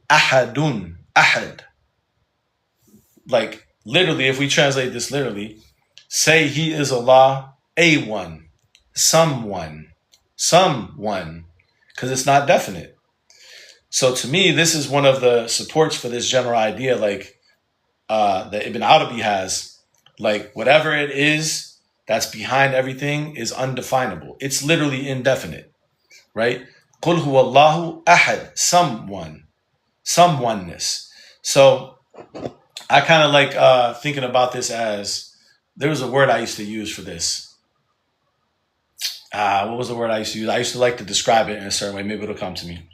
ahadun, ahad? Like literally, if we translate this literally, say He is Allah, a one, someone, because it's not definite. So to me, this is one of the supports for this general idea, like that Ibn Arabi has, like whatever it is that's behind everything is undefinable. It's literally indefinite, right? Qul huwallahu ahad, someone, someoneness. So I kind of like thinking about this as, there was a word I used to use for this. What was the word I used to use? I used to like to describe it in a certain way. Maybe it'll come to me.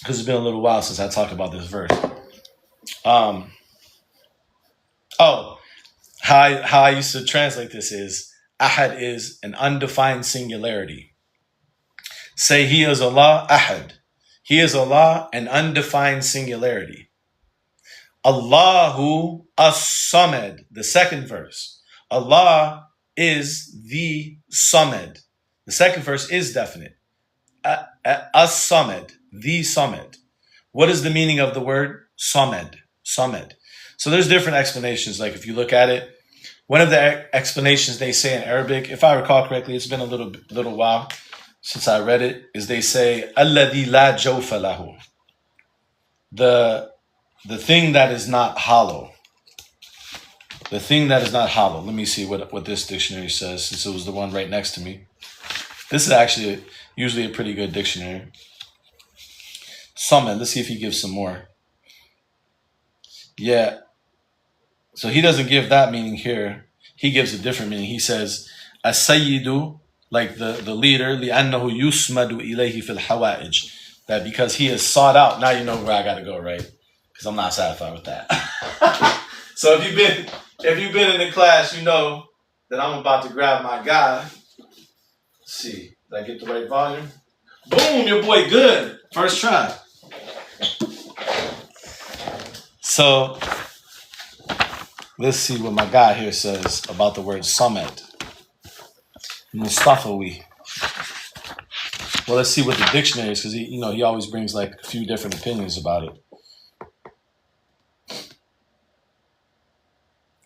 Because it's been a little while since I talked about this verse. How I used to translate this is, ahad is an undefined singularity. Say He is Allah, ahad. He is Allah, an undefined singularity. Allahu as-Samed, the second verse. Allah is the Samed. The second verse is definite. As-Samed, the Samed. What is the meaning of the word Samed? Samed. So there's different explanations. Like if you look at it, one of the explanations they say in Arabic, if I recall correctly, it's been a little while since I read it, is they say alladhi la jawfa lahu. The thing that is not hollow. The thing that is not hollow. Let me see what this dictionary says, since it was the one right next to me. This is actually usually a pretty good dictionary. Samed, let's see if he gives some more. Yeah. So he doesn't give that meaning here. He gives a different meaning. He says, as-sayyidu, like the leader, لِأَنَّهُ يُسْمَدُ إِلَيْهِ فِي الْحَوَائِجِ. That because he is sought out. Now you know where I got to go, right? Because I'm not satisfied with that. So if you've been in the class, you know that I'm about to grab my guy. Let's see. Did I get the right volume? Boom, your boy good. First try. So let's see what my guy here says about the word Samed. Mustafawi. Well, let's see what the dictionary is, because he always brings like a few different opinions about it.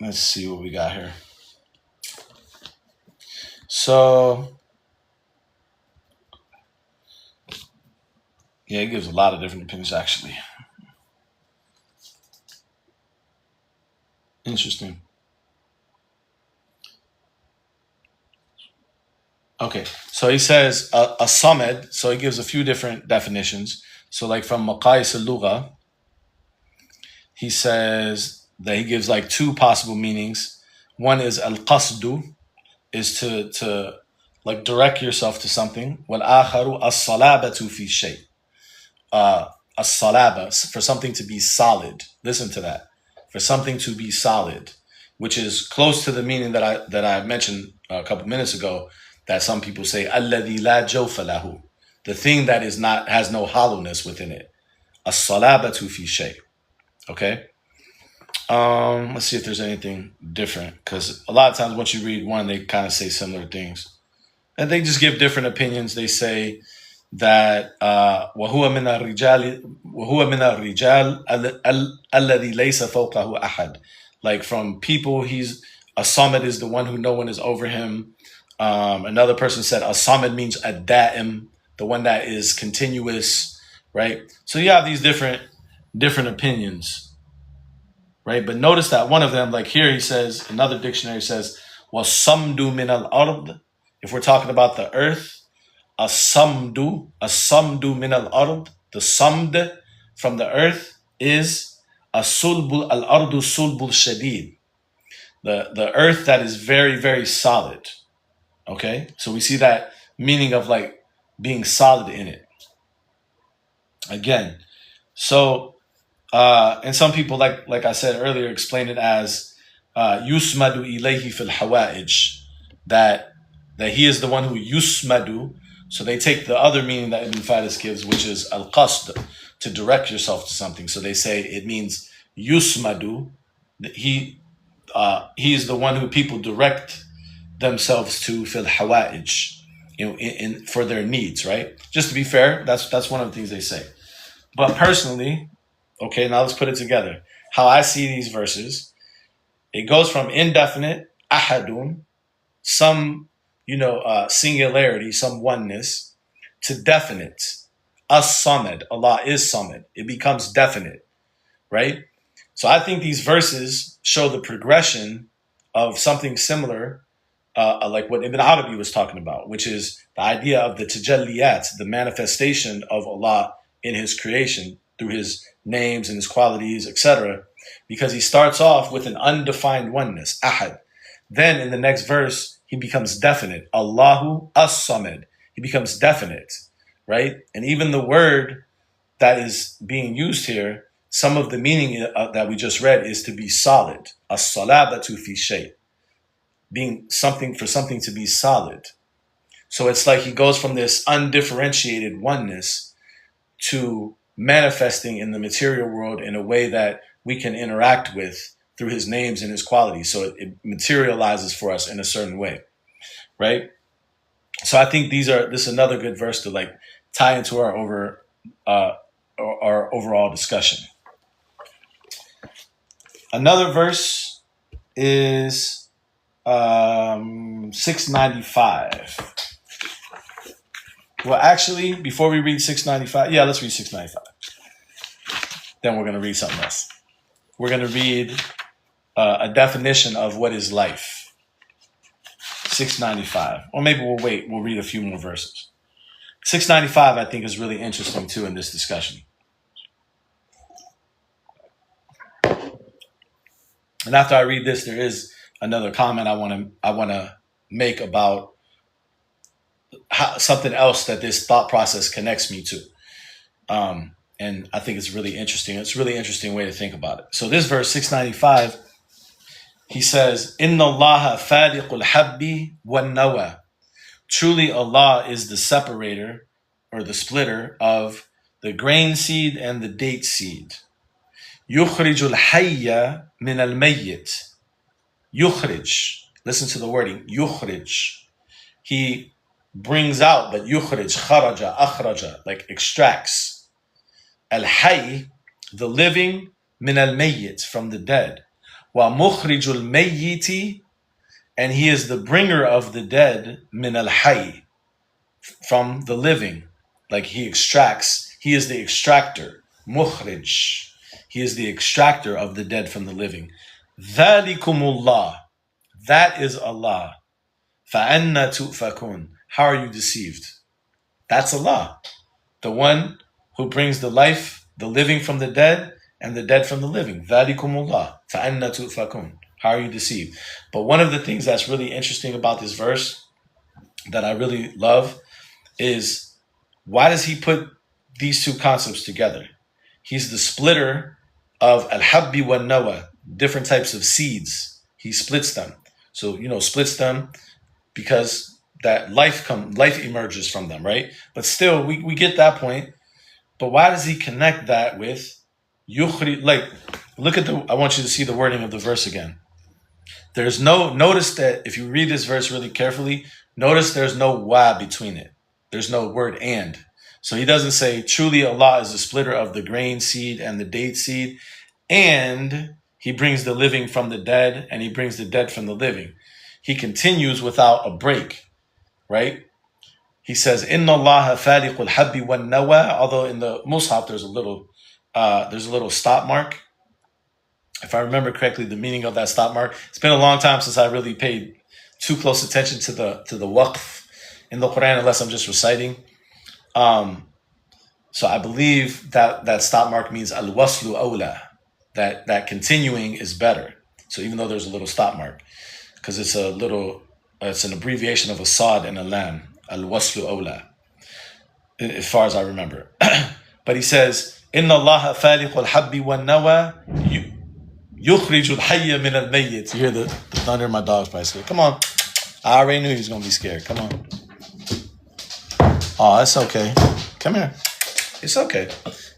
Let's see what we got here. So, yeah, it gives a lot of different opinions, actually. Interesting. Okay, so he says a samed, so he gives a few different definitions. So, like from Maqais al-Lugha, he says that he gives like two possible meanings. One is al-qasdu, is to like direct yourself to something. Wal-akharu as-salabatu fi shay. As-salaba, for something to be solid. Listen to that. For something to be solid, which is close to the meaning that I mentioned a couple minutes ago, that some people say alladhi la jawfa lahu, the thing that has no hollowness within it. As-salabatu fi shay. Okay. Let's see if there's anything different, because a lot of times once you read one, they kind of say similar things, and they just give different opinions. They say that وهو من الرجال الذي ليس فوقه أحد. Like from people, he's a samad is the one who no one is over him. Another person said a samad means a da'im, the one that is continuous, right? So you have these different opinions, right? But notice that one of them, like here he says, another dictionary says, وَالصَّمْدُ مِنَ الْأَرْضِ. If we're talking about the earth, As-samdu min al-ard, the samd from the earth is as-sulbul al-ardu sulbul shadid, the earth that is very, very solid. Okay, so we see that meaning of like being solid in it. Again, so and some people, like I said earlier, explain it as yusmadu ilayhi fil hawa'ij, that he is the one who yusmadu. So they take the other meaning that Ibn Faris gives, which is al-qasd, to direct yourself to something. So they say it means yusmadu. He is the one who people direct themselves to fil hawa'ij, in for their needs, right? Just to be fair, that's one of the things they say. But personally, okay, now let's put it together. How I see these verses, it goes from indefinite, ahadun, some singularity, some oneness, to definite. As-Samad, Allah is Samad. It becomes definite, right? So I think these verses show the progression of something similar, like what Ibn Arabi was talking about, which is the idea of the tajalliyat, the manifestation of Allah in His creation through His names and His qualities, etc. Because he starts off with an undefined oneness, ahad. Then in the next verse, he becomes definite. Allahu as-Samad. He becomes definite, right? And even the word that is being used here, some of the meaning that we just read is to be solid. As-salabatu fi shay. Being something to be solid. So it's like he goes from this undifferentiated oneness to manifesting in the material world in a way that we can interact with through his names and his qualities. So it materializes for us in a certain way, right? So I think this is another good verse to like tie into our overall discussion. Another verse is 695. Well, actually, before we read 695, let's read 695. Then we're going to read something else. We're going to read a definition of what is life. 695. Or maybe we'll wait. We'll read a few more verses. 695, I think, is really interesting, too, in this discussion. And after I read this, there is another comment I want to make about something else that this thought process connects me to. And I think it's really interesting. It's a really interesting way to think about it. So this verse, 695, he says, Inna Allaha faliqul habbi wan nawa. Truly Allah is the separator or the splitter of the grain seed and the date seed. يخرج الحي من الميت. يخرج. Listen to the wording. يخرج. He brings out, but يخرج, خرج, أخرج, like extracts. Al-Hayy, the living, من الميت, from the dead. ومخرج الميت, and he is the bringer of the dead, من الحي, from the living. Like he extracts, he is the extractor. مخرج, he is the extractor of the dead from the living. ذَلِكُمُ اللَّهِ, that is Allah. فَأَنَّا تُؤْفَكُونَ, how are you deceived? That's Allah, the one who brings the life, the living from the dead, and the dead from the living. ذَلِكُمُ اللَّهِ فَأَنَّا تُؤْفَكُونَ, how are you deceived? But one of the things that's really interesting about this verse that I really love is, why does he put these two concepts together? He's the splitter of al-habbi wa nawa, different types of seeds. He splits them. So, splits them because that life emerges from them, right? But still, we get that point. But why does he connect that with yukhri? Like, I want you to see the wording of the verse again. Notice that if you read this verse really carefully, notice there's no wa between it. There's no word and. So he doesn't say, truly Allah is the splitter of the grain seed and the date seed, and he brings the living from the dead, and he brings the dead from the living. He continues without a break, right? He says, Inna Allah faliqul habbi wan nawa, although in the Mus'haf there's a little stop mark. If I remember correctly, the meaning of that stop mark. It's been a long time since I really paid too close attention to the waqf in the Qur'an, unless I'm just reciting. So I believe that stop mark means al-waslu awla, that continuing is better. So even though there's a little stop mark, because it's an abbreviation of a sad and a lam, al-waslu awla, as far as I remember. But he says, Inna Allah faliqul habbi wan nawa yukhrijul hayya min al-mayyit. You hear the thunder in my dog's probably scared. Come on. I already knew he was going to be scared. Come on. Oh, it's okay. Come here. It's okay.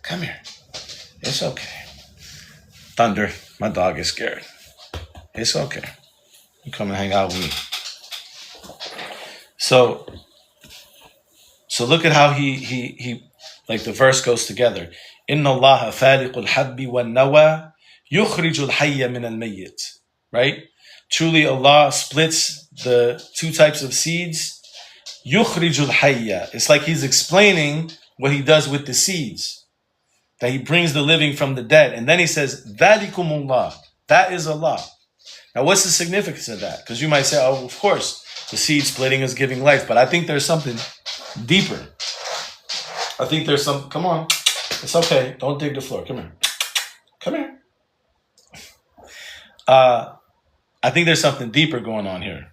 Come here. It's okay. Thunder, my dog is scared. It's okay. You come and hang out with me. So look at how he like the verse goes together. Inna Allah faliqul habbi wan nawa yukhrijul hayya min al-mayyit. Right? Truly Allah splits the two types of seeds. Yukhrijul hayya. It's like he's explaining what he does with the seeds. That he brings the living from the dead. And then he says, Dhalikumullah. That is Allah. Now what's the significance of that? Because you might say, oh, of course, the seed splitting is giving life. But I think there's something deeper. I think there's some, come on. It's okay. Don't dig the floor. Come here. Come here. I think there's something deeper going on here.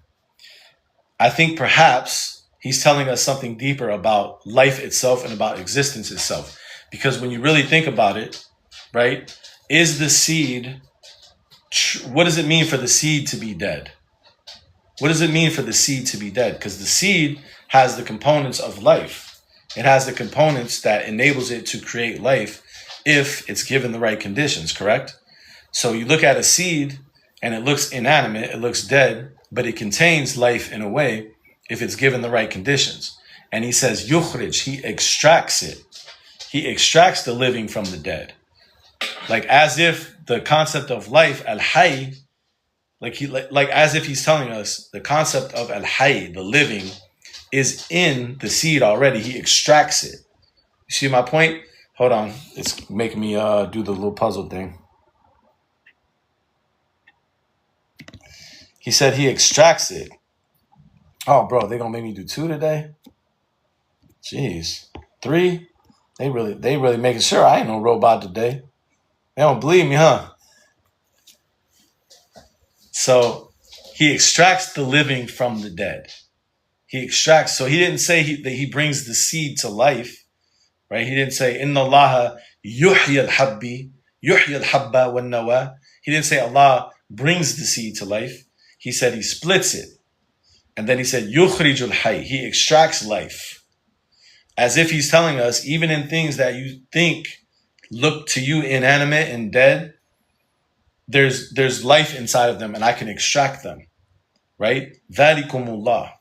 I think perhaps he's telling us something deeper about life itself and about existence itself. Because when you really think about it, right, is the seed, what does it mean for the seed to be dead? What does it mean for the seed to be dead? Because the seed has the components of life. It has the components that enables it to create life if it's given the right conditions, correct? So you look at a seed and it looks inanimate, it looks dead, but it contains life in a way if it's given the right conditions. And he says, yukhrij, he extracts it. He extracts the living from the dead. Like as if the concept of life, Al-Hayy, like as if he's telling us the concept of Al-Hayy, the living, is in the seed already. He extracts it. You see my point? Hold on. It's making me do the little puzzle thing. He said he extracts it. Oh, bro, they gonna make me do 2 today? Jeez. 3? They really making sure I ain't no robot today. They don't believe me, huh? So he extracts the living from the dead. He extracts. So he didn't say that he brings the seed to life, right? He didn't say Inna Allah yuhyi al-habba wan nawa. He didn't say Allah brings the seed to life. He said he splits it. And then he said yukhrijul hayy. He extracts life. As if he's telling us, even in things that you think look to you inanimate and dead, there's life inside of them, and I can extract them, right? Dhalikumullah.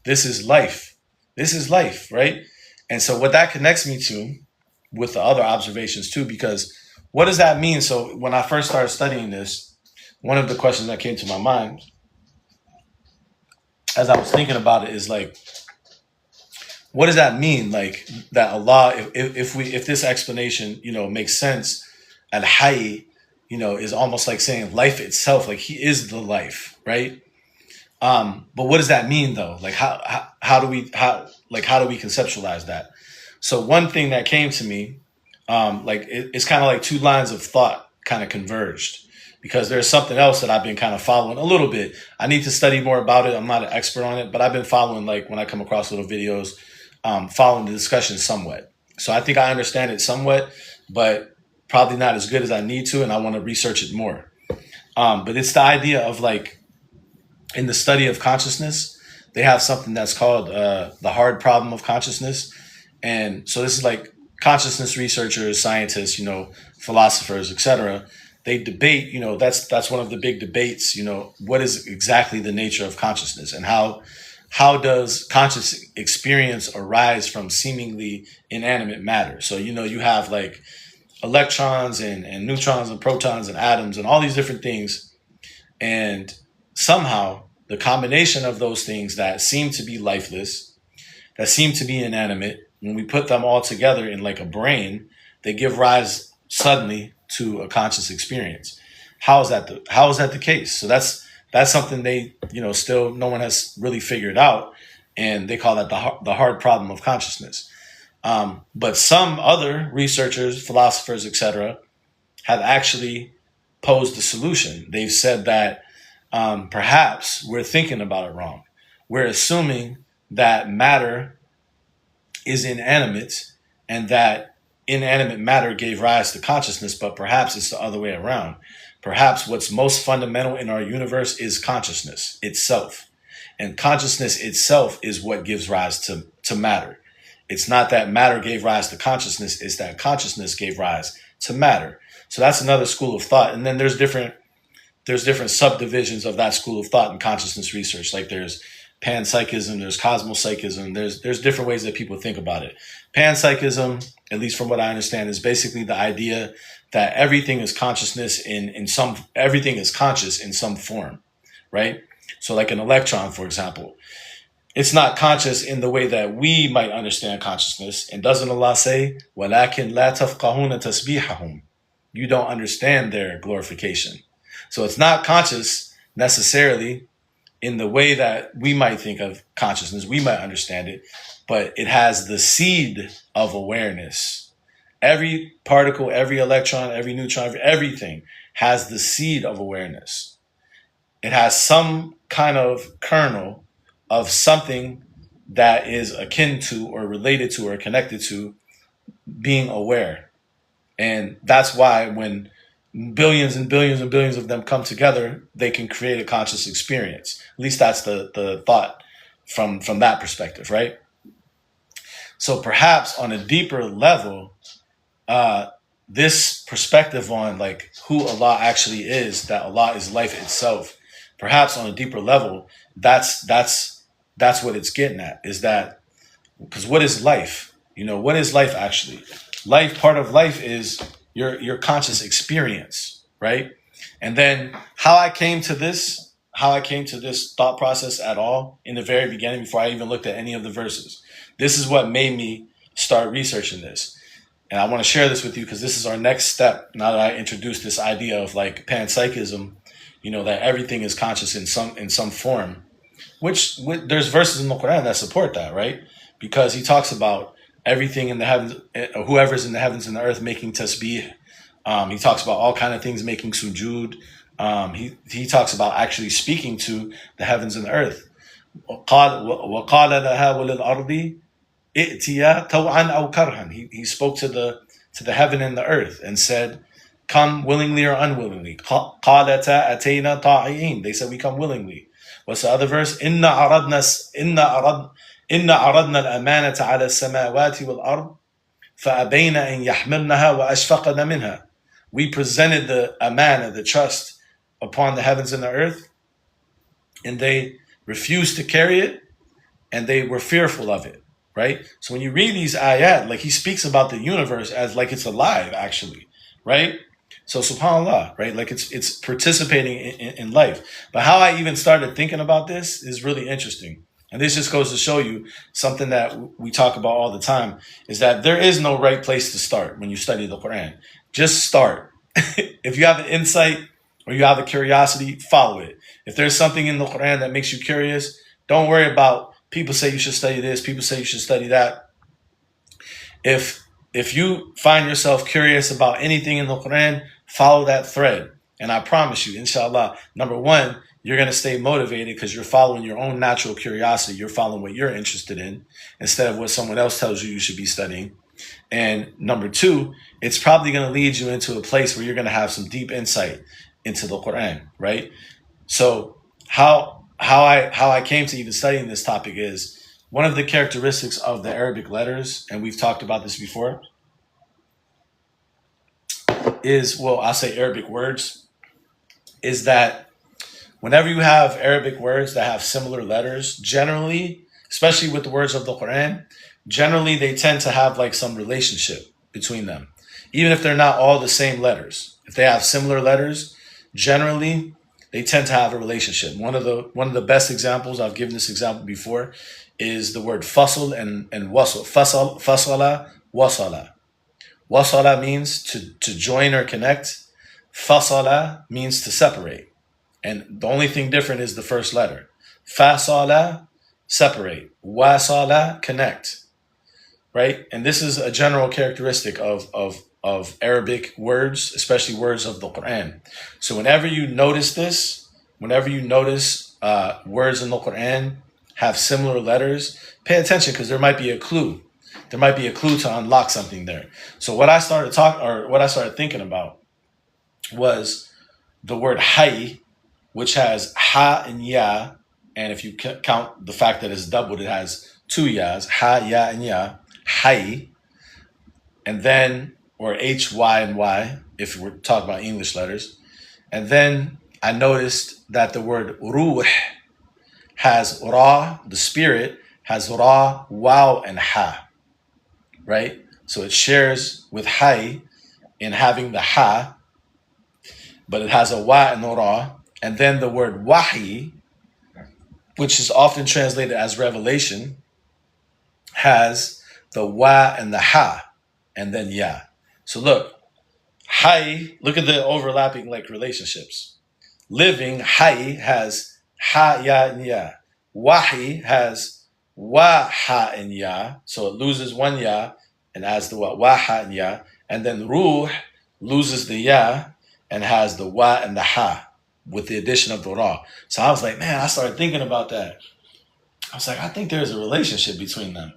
This is life. This is life, right? And so what that connects me to with the other observations too, because what does that mean? So when I first started studying this, one of the questions that came to my mind as I was thinking about it is like, what does that mean? Like that Allah, if this explanation, makes sense, Al-Hayy, is almost like saying life itself, like He is the life, right? But what does that mean though? Like how do we conceptualize that? So one thing that came to me, it's kind of like two lines of thought kind of converged, because there's something else that I've been kind of following a little bit. I need to study more about it. I'm not an expert on it, but I've been following, like when I come across little videos, following the discussion somewhat. So I think I understand it somewhat, but probably not as good as I need to, and I want to research it more. But it's the idea of like, in the study of consciousness, they have something that's called the hard problem of consciousness. And so this is like consciousness researchers, scientists, philosophers, etc. They debate, that's one of the big debates, what is exactly the nature of consciousness, and how does conscious experience arise from seemingly inanimate matter? So, you have like electrons and neutrons and protons and atoms and all these different things. And somehow the combination of those things that seem to be lifeless, that seem to be inanimate, when we put them all together in like a brain, they give rise suddenly to a conscious experience. How is that the case? So that's something they, still no one has really figured out, and they call that the hard problem of consciousness. But some other researchers, philosophers, etc., have actually posed the solution. They've said that perhaps we're thinking about it wrong. We're assuming that matter is inanimate and that inanimate matter gave rise to consciousness, but perhaps it's the other way around. Perhaps what's most fundamental in our universe is consciousness itself. And consciousness itself is what gives rise to matter. It's not that matter gave rise to consciousness, it's that consciousness gave rise to matter. So that's another school of thought. And then there's different subdivisions of that school of thought in consciousness research. Like there's panpsychism, there's cosmopsychism, there's different ways that people think about it. Panpsychism, at least from what I understand, is basically the idea that everything is consciousness everything is conscious in some form, right? So like an electron, for example, it's not conscious in the way that we might understand consciousness. And doesn't Allah say, وَلَكِنْ لَا تَفْقَهُونَ تَسْبِيحَهُم? You don't understand their glorification. So it's not conscious necessarily in the way that we might think of consciousness. We might understand it, but it has the seed of awareness. Every particle, every electron, every neutron, everything has the seed of awareness. It has some kind of kernel of something that is akin to or related to or connected to being aware. And that's why when billions and billions and billions of them come together, they can create a conscious experience. At least that's the thought from that perspective, right? So perhaps on a deeper level, this perspective on like who Allah actually is, that Allah is life itself, perhaps on a deeper level, that's what it's getting at, is that, because what is life? What is life actually? Part of life is your conscious experience, right? And then how I came to this thought process at all in the very beginning, before I even looked at any of the verses, this is what made me start researching this. And I want to share this with you because this is our next step. Now that I introduced this idea of like panpsychism, that everything is conscious in some form, which there's verses in the Qur'an that support that, right? Because he talks about everything in the heavens, whoever's in the heavens and the earth making tasbih. He talks about all kind of things making sujood. He talks about actually speaking to the heavens and the earth. وَقَالَ لَهَا وَلِلْأَرْضِ ائْتِيَا تَوْعًا أَوْ كَرْهًا. He spoke to the heaven and the earth and said, come willingly or unwillingly. قَالَتَا أَتَيْنَا طَاعِئِينَ. They said, we come willingly. What's the other verse? إِنَّ عَرَضْنَا الْأَمَانَةَ عَلَى السَّمَاوَاتِ وَالْأَرْضِ فَأَبَيْنَ أَن يَحْمِلْنَهَا وَأَشْفَقْنَ مِنْهَا. We presented the amana, the trust, upon the heavens and the earth, and they refused to carry it, and they were fearful of it, right? So when you read these ayat, like he speaks about the universe as like it's alive, actually, right? So subhanAllah, right? Like it's participating in life. But how I even started thinking about this is really interesting. And this just goes to show you something that we talk about all the time, is that there is no right place to start when you study the Qur'an. Just start. If you have an insight or you have a curiosity, follow it. If there's something in the Qur'an that makes you curious, don't worry about people say you should study this, people say you should study that. If you find yourself curious about anything in the Qur'an, follow that thread. And I promise you, inshallah, number one, you're going to stay motivated because you're following your own natural curiosity. You're following what you're interested in instead of what someone else tells you should be studying. And number two, it's probably going to lead you into a place where you're going to have some deep insight into the Qur'an, right? So how I came to even studying this topic is one of the characteristics of the Arabic letters, and we've talked about this before, is, well, I'll say Arabic words, is that whenever you have Arabic words that have similar letters, generally, especially with the words of the Qur'an, generally they tend to have like some relationship between them. Even if they're not all the same letters. If they have similar letters, generally they tend to have a relationship. One of the best examples, I've given this example before, is the word fasl and wasl. Fasala, wasala. Wasala means to join or connect. Fasala means to separate. And the only thing different is the first letter. Fasala, separate. Wasala, connect. Right? And this is a general characteristic of Arabic words, especially words of the Qur'an. So whenever you notice this, whenever you notice words in the Qur'an have similar letters, pay attention because there might be a clue. There might be a clue to unlock something there. So what I started thinking about was the word Hayy, which has ha and ya, and if you count the fact that it's doubled, it has two yas, ha, ya, and ya, Hayy, and then, or H, Y, and Y, if we're talking about English letters. And then I noticed that the word ruh has ra, the spirit, has ra, waw, and ha, right? So it shares with Hayy in having the ha, but it has a wa and a ra. And then the word wahi, which is often translated as revelation, has the wa and the ha, and then ya. So look, Hayy, look at the overlapping like relationships. Living, Hayy, has ha, ya, and ya. Wahi has wa, ha, and ya. So it loses one ya and adds the wa, ha, and ya. And then ruh loses the ya and has the wa and the ha with the addition of the ra. So I was like, man, I started thinking about that. I was like, I think there's a relationship between them,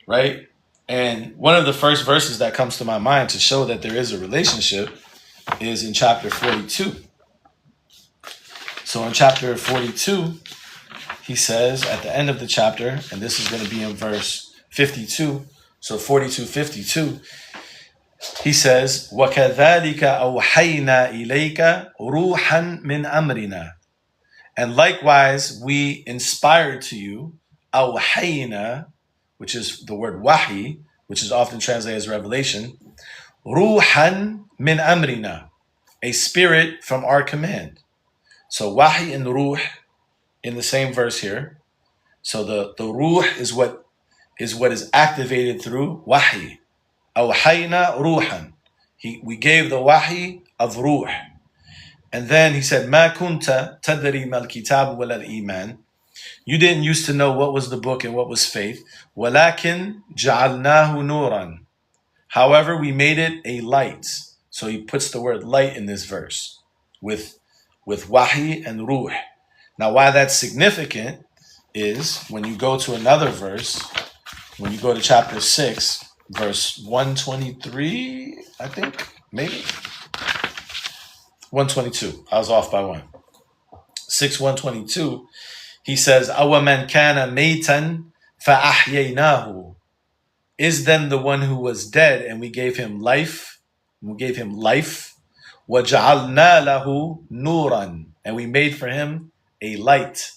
right? And one of the first verses that comes to my mind to show that there is a relationship is in chapter 42. So in chapter 42, he says at the end of the chapter, and this is going to be in verse 52, so 42:52, he says, وَكَذَلِكَ أَوْحَيْنَا إِلَيْكَ رُوحًا مِّنْ أَمْرِنَا. And likewise, we inspired to you, أَوْحَيْنَا, which is the word wahi, which is often translated as revelation, ruhan min amrina, a spirit from our command. So wahi and ruh in the same verse here. So the ruh is what is activated through wahi. Awhayna ruhan. We gave the wahi of ruh. And then he said, Ma kunta tadri mal kitab wal iman. You didn't used to know what was the book and what was faith. وَلَكِنْ جَعَلْنَاهُ نُورًا. However, we made it a light. So he puts the word light in this verse with wahi and ruh. Now, why that's significant is when you go to another verse, when you go to chapter 6, verse 123, I think, maybe? 122. I was off by one. 6:122. He says, أَوَمَنْ كَانَ مَيْتًا فَأَحْيَيْنَاهُ. is then the one who was dead and we gave him life. We gave him life. وَجَعَلْنَا لَهُ نُورًا, and we made for him a light.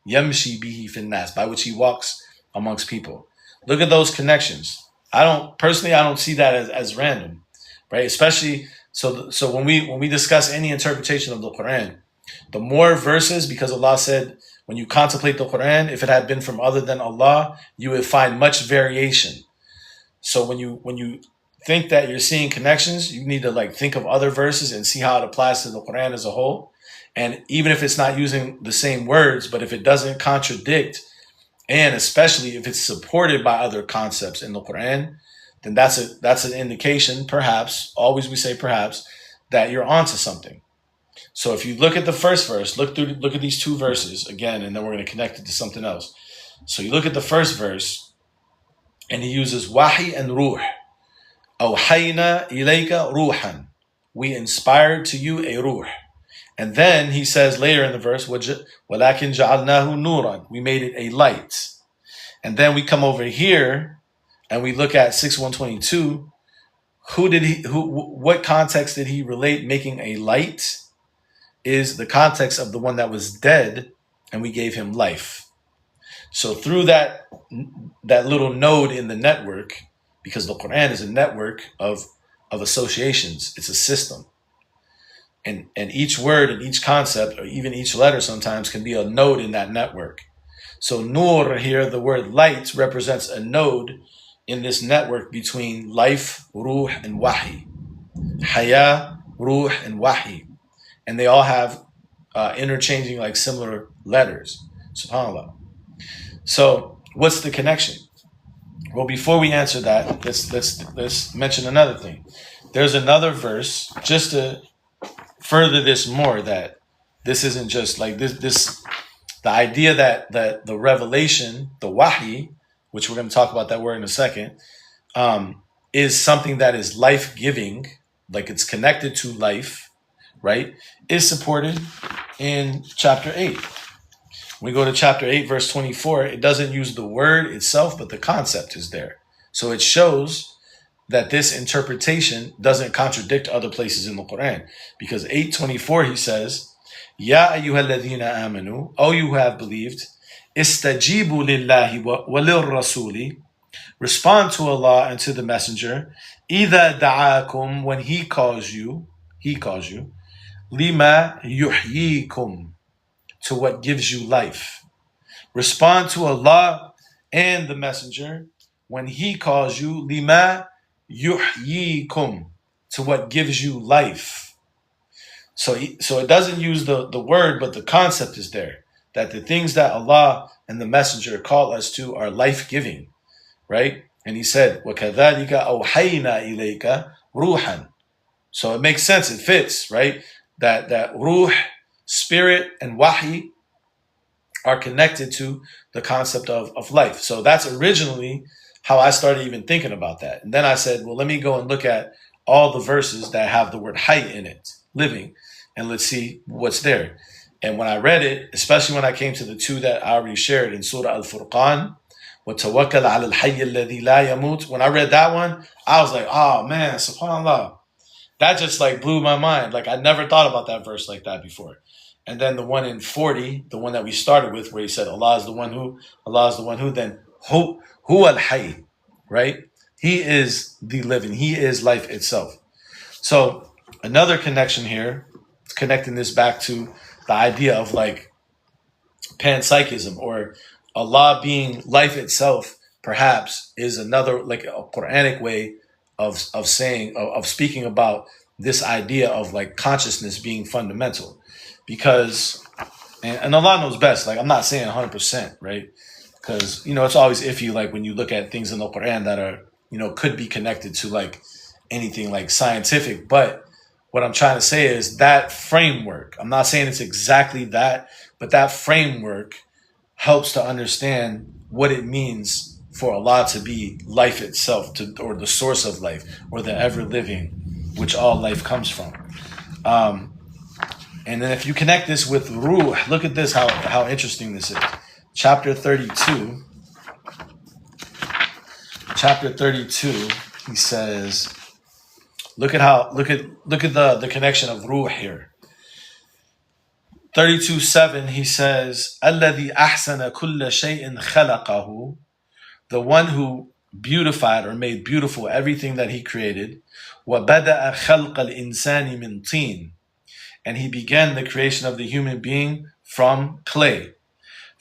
يَمْشِي بِهِ فِي النَّاسِ, by which he walks amongst people. Look at those connections. I don't see that as random, right? Especially so when we discuss any interpretation of the Qur'an, the more verses, because Allah said, when you contemplate the Qur'an, if it had been from other than Allah, you would find much variation. So when you think that you're seeing connections, you need to like think of other verses and see how it applies to the Qur'an as a whole. And even if it's not using the same words, but if it doesn't contradict, and especially if it's supported by other concepts in the Qur'an, then that's an indication, perhaps, always we say perhaps, that you're onto something. So if you look at the first verse, look at these two verses again, and then we're going to connect it to something else. So you look at the first verse, and he uses wahi and ruh. أوحينا إليك روحا, we inspired to you a ruh. And then he says later in the verse, وَلَكِنْ جَعَلْنَاهُ نُورًا, we made it a light. And then we come over here and we look at 6:122. What context did he relate making a light? Is the context of the one that was dead and we gave him life. So through that little node in the network, because the Qur'an is a network of associations, it's a system. And each word and each concept, or even each letter sometimes, can be a node in that network. So nur here, the word light, represents a node in this network between life, ruh, and wahi. Haya, ruh, and wahi. And they all have interchanging like similar letters. SubhanAllah. So what's the connection? Well, before we answer that, let's mention another thing. There's another verse, just to further this more, that this isn't just like this the idea that the revelation, the wahi, which we're going to talk about that word in a second, is something that is life-giving, like it's connected to life, right, is supported in chapter 8. When we go to chapter 8, verse 24, it doesn't use the word itself, but the concept is there. So it shows that this interpretation doesn't contradict other places in the Quran. Because 8:24, he says, Ya ayyuhalladhina amanu, O you who have believed, istajibu lillahi wa lirrasuli, respond to Allah and to the messenger, idha da'akum, when he calls you, lima yuhyikum, to what gives you life. Respond to Allah and the messenger when he calls you lima yuhyikum, to what gives you life. So it doesn't use the word, but the concept is there, that the things that Allah and the messenger call us to are life-giving, right? And he said, وَكَذَلِكَ أَوْحَيْنَا إِلَيْكَ رُوحًا. So it makes sense, it fits, right? That ruh, spirit, and wahi are connected to the concept of life. So that's originally how I started even thinking about that. And then I said, well, let me go and look at all the verses that have the word hayy in it, living, and let's see what's there. And when I read it, especially when I came to the two that I already shared in Surah Al-Furqan, وَتَوَكَّلْ عَلَى الْحَيِّ الَّذِي لَا يَمُوتُ, when I read that one, I was like, oh man, subhanAllah. That just like blew my mind. Like I never thought about that verse like that before. And then the one in 40, the one that we started with, where he said, Allah is the one who, then who Al-Hayy, right? He is the living. He is life itself. So another connection here, connecting this back to the idea of like panpsychism, or Allah being life itself, perhaps is another, like a Quranic way of speaking about this idea of like consciousness being fundamental. Because, and Allah knows best, like I'm not saying 100%, right? Because, it's always iffy, like when you look at things in the Quran that are, could be connected to like anything like scientific. But what I'm trying to say is that framework, I'm not saying it's exactly that, but that framework helps to understand what it means for Allah to be life itself, or the source of life, or the ever living, which all life comes from. And then if you connect this with ruh, look at this, how interesting this is. Chapter 32. chapter 32, he says, look at the connection of ruh here. 32:7, he says, الذي أحسن كل شيء خلقه, the one who beautified or made beautiful everything that he created. وبدأ خلق الإنسان من طين, and he began the creation of the human being from clay.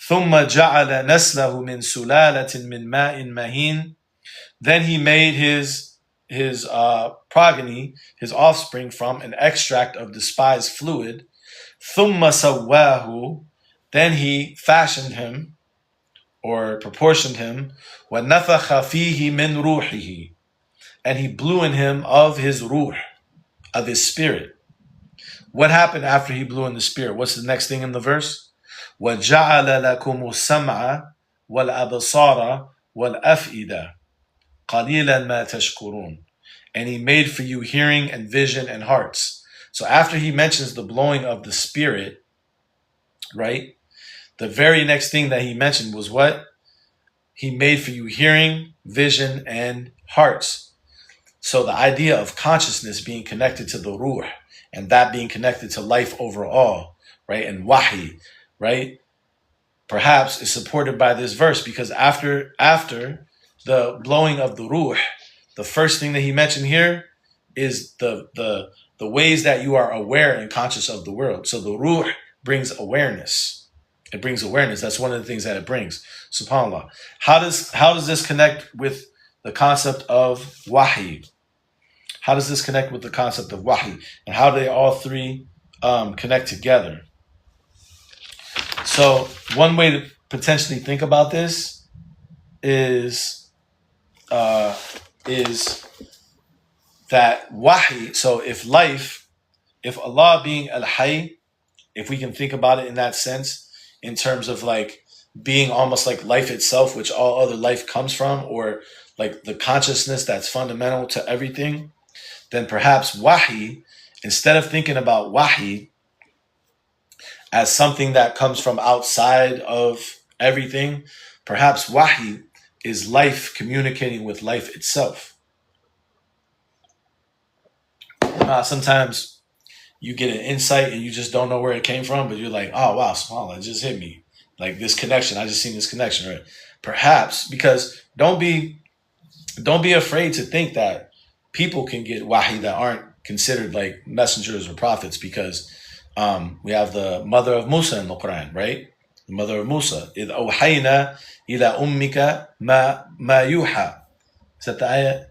ثم جعل نسله من سلالة من ماء مهين, then he made his progeny, his offspring, from an extract of despised fluid. ثم سواه, then he fashioned him or proportioned him. وَنَفَخَ فِيهِ مِنْ رُوحِهِ, and he blew in him of his ruh, of his spirit. What happened after he blew in the spirit? What's the next thing in the verse? وَجَعَلَ لَكُمُ السَّمْعَ وَالْأَبْصَارَ وَالْأَفْئِدَةَ قَلِيلًا مَا تَشْكُرُونَ, and he made for you hearing and vision and hearts. So after he mentions the blowing of the spirit, right, the very next thing that he mentioned was what? He made for you hearing, vision, and hearts. So the idea of consciousness being connected to the ruh, and that being connected to life overall, right, and wahi, right, perhaps is supported by this verse, because after the blowing of the ruh, the first thing that he mentioned here is the ways that you are aware and conscious of the world. So the ruh brings awareness. It brings awareness. That's one of the things that it brings. SubhanAllah. How does this connect with the concept of wahi? How does this connect with the concept of wahi? And how do they all three connect together? So one way to potentially think about this is that wahi. So if Allah being Al-Hayy, if we can think about it in that sense, in terms of like being almost like life itself, which all other life comes from, or like the consciousness that's fundamental to everything, then perhaps wahi, instead of thinking about wahi as something that comes from outside of everything, perhaps wahi is life communicating with life itself. Sometimes you get an insight and you just don't know where it came from, but you're like, oh wow, subhanAllah, it just hit me. Like this connection, I just seen this connection, right? Perhaps, because don't be afraid to think that people can get wahi that aren't considered like messengers or prophets, because we have the mother of Musa in the Qur'an, right? The mother of Musa. إِذْ أَوْحَيْنَا إِلَى أُمِّكَ مَا يُوحَى. Is that the ayah?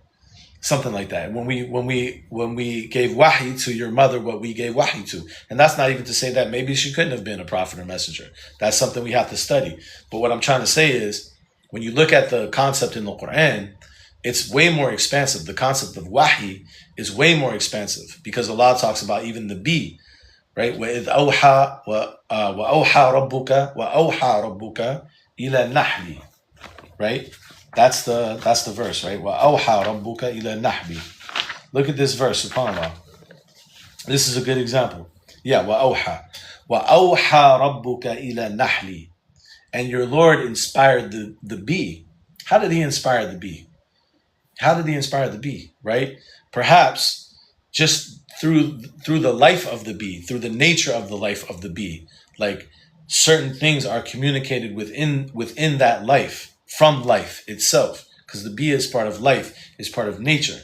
Something like that. When we gave wahi to your mother, what we gave wahi to. And that's not even to say that maybe she couldn't have been a prophet or messenger. That's something we have to study. But what I'm trying to say is, when you look at the concept in the Qur'an, it's way more expansive. The concept of wahi is way more expansive, because Allah talks about even the bee, right? وَإِذْ أَوْحَى وَأَوْحَى رَبُّكَ إِلَى النَّحْلِ, right? That's the verse, right? وَأَوْحَى رَبُّكَ إِلَى النَّحْلِ. Look at this verse, subhanAllah. This is a good example. Yeah, وَأَوْحَى رَبُّكَ إِلَى النَّحْلِ. And your Lord inspired the bee. How did he inspire the bee? How did he inspire the bee, right? Perhaps just through the life of the bee, through the nature of the life of the bee. Like certain things are communicated within that life, from life itself, because the bee is part of life, is part of nature.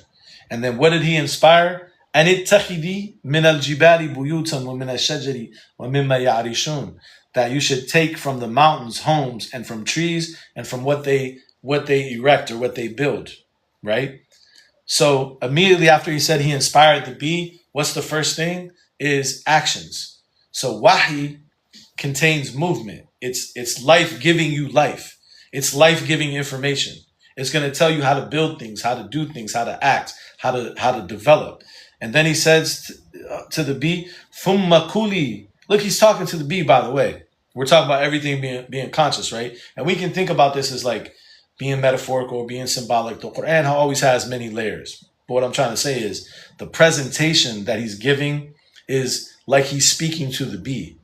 And then what did he inspire? أَنِ اتَّخِذِي مِنَ الْجِبَالِ بُيُوتًا وَمِنَ الشَّجَرِ وَمِمَّا يَعْرِشُونَ. That you should take from the mountains homes, and from trees, and from what they erect or what they build, right? So immediately after he said he inspired the bee, what's the first thing? Is actions. So wahi contains movement. It's life giving you life. It's life-giving information. It's going to tell you how to build things, how to do things, how to act, how to develop. And then he says to the bee, ثُمَّ كُلِي. Look, he's talking to the bee, by the way. We're talking about everything being conscious, right? And we can think about this as like being metaphorical or being symbolic. The Qur'an always has many layers. But what I'm trying to say is the presentation that he's giving is like he's speaking to the bee.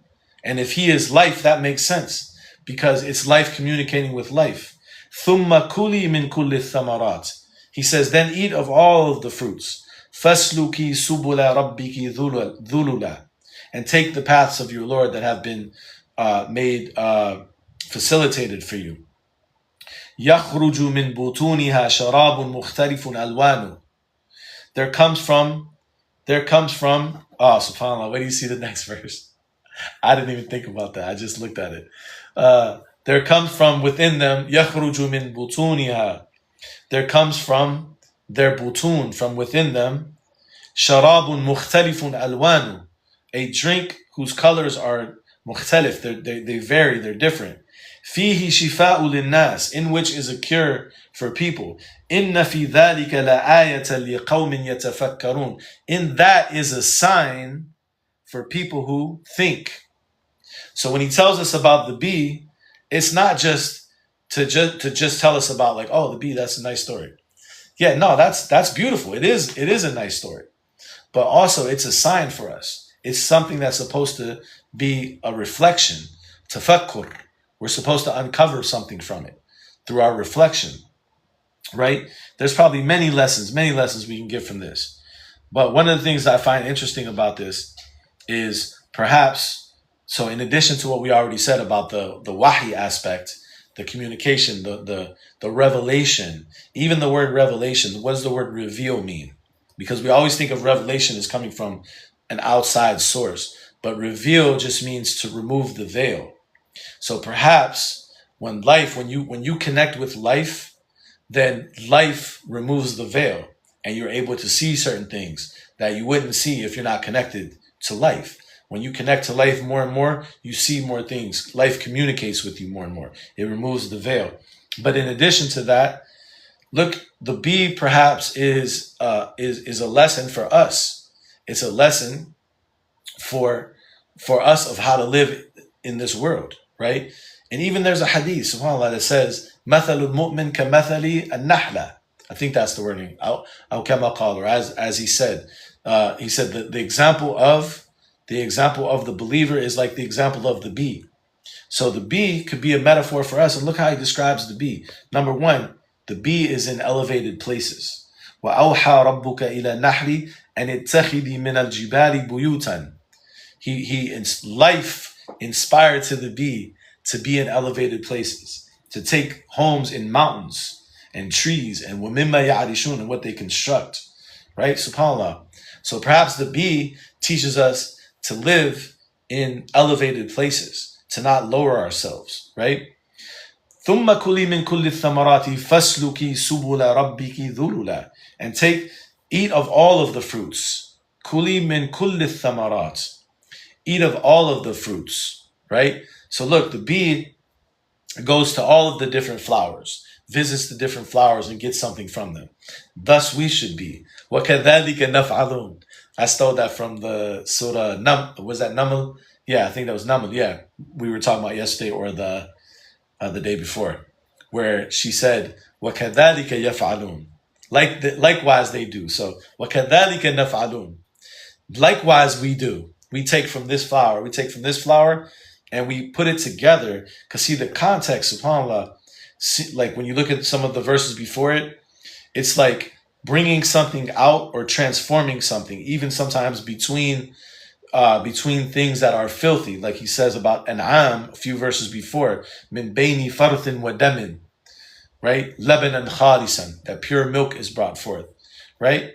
And if he is life, that makes sense, because it's life communicating with life. ثُمَّ كُلِي مِن كُلِّ الثَّمَرَاتِ. He says, then eat of all of the fruits. فَاسْلُكِي سُبُلَ رَبِّكِ ذُلُلًا. And take the paths of your Lord that have been made facilitated for you. يَخْرُجُ مِن بُطُونِهَا شَرَابٌ مُخْتَلِفٌ أَلْوَانُ. There comes from, oh, subhanAllah, where do you see the next verse? I didn't even think about that. I just looked at it. There comes from within them, يَخْرُجُ مِن بُطُونِهَا. There comes from their butun, from within them, شَرَابٌ مُخْتَلِفٌ أَلْوَانُ. A drink whose colors are mukhtalif, they vary, they're different. فِيهِ شِفَاءٌ لِلنَّاسِ. In which is a cure for people. إِنَّ فِي ذَلِكَ لَآيَةً لِقَوْمٍ يَتَفَكَّرُونَ. In that is a sign for people who think. So when he tells us about the bee, it's not just to just tell us about like, oh, the bee, that's a nice story. Yeah, no, that's beautiful. It is a nice story. But also it's a sign for us. It's something that's supposed to be a reflection. Tafakkur. We're supposed to uncover something from it through our reflection. Right? There's probably many lessons we can get from this. But one of the things I find interesting about this is perhaps, so in addition to what we already said about the wahi aspect, the communication, the revelation, even the word revelation, what does the word reveal mean? Because we always think of revelation as coming from an outside source, but reveal just means to remove the veil. So perhaps when you connect with life, then life removes the veil and you're able to see certain things that you wouldn't see if you're not connected to life. When you connect to life more and more, you see more things. Life communicates with you more and more. It removes the veil. But in addition to that, look, the bee perhaps is a lesson for us. It's a lesson for us of how to live in this world, right? And even there's a hadith, subhanAllah, that says, مَثَلُ الْمُؤْمِنِ كَمَثَلِ النَّحْلَةِ. I think that's the wording. أو كما قال, or as he said that the example of the believer is like the example of the bee. So the bee could be a metaphor for us. And look how he describes the bee. Number one, the bee is in elevated places. وَأَوْحَى رَبُّكَ إِلَى النَّحْلِ أَنِ اتَّخِذِي مِنَ الْجِبَالِ بُيُوتًا. Life inspired to the bee to be in elevated places, to take homes in mountains and trees and وَمِمَّا يَعْرِشُونَ, and what they construct. Right? SubhanAllah. So perhaps the bee teaches us to live in elevated places, to not lower ourselves, right? ثُمَّ كُلِي مِن كُلِّ الثَّمَرَاتِ فَاسْلُكِي سُبُلَ رَبِّكِ ذُلُلًا. And eat of all of the fruits. كُلِي مِن كُلِّ الثَّمَرَاتِ. Eat of all of the fruits, right? So look, the bee goes to all of the different flowers, visits the different flowers and gets something from them. Thus we should be. وَكَذَلِكَ نَفْعَلُونَ. I stole that from the surah, was that Naml? Yeah, I think that was Naml, yeah. We were talking about yesterday or the day before, where she said, وَكَذَلِكَ يَفْعَلُونَ. Likewise they do. So, وَكَذَلِكَ نَفْعَلُونَ. Likewise we do. We take from this flower, and we put it together. Because see, the context, subhanAllah, like when you look at some of the verses before it, it's like bringing something out or transforming something, even sometimes between things that are filthy, like he says about An'am a few verses before, min bayni farthin wa damin, right? Labanan khalisan, that pure milk is brought forth, right?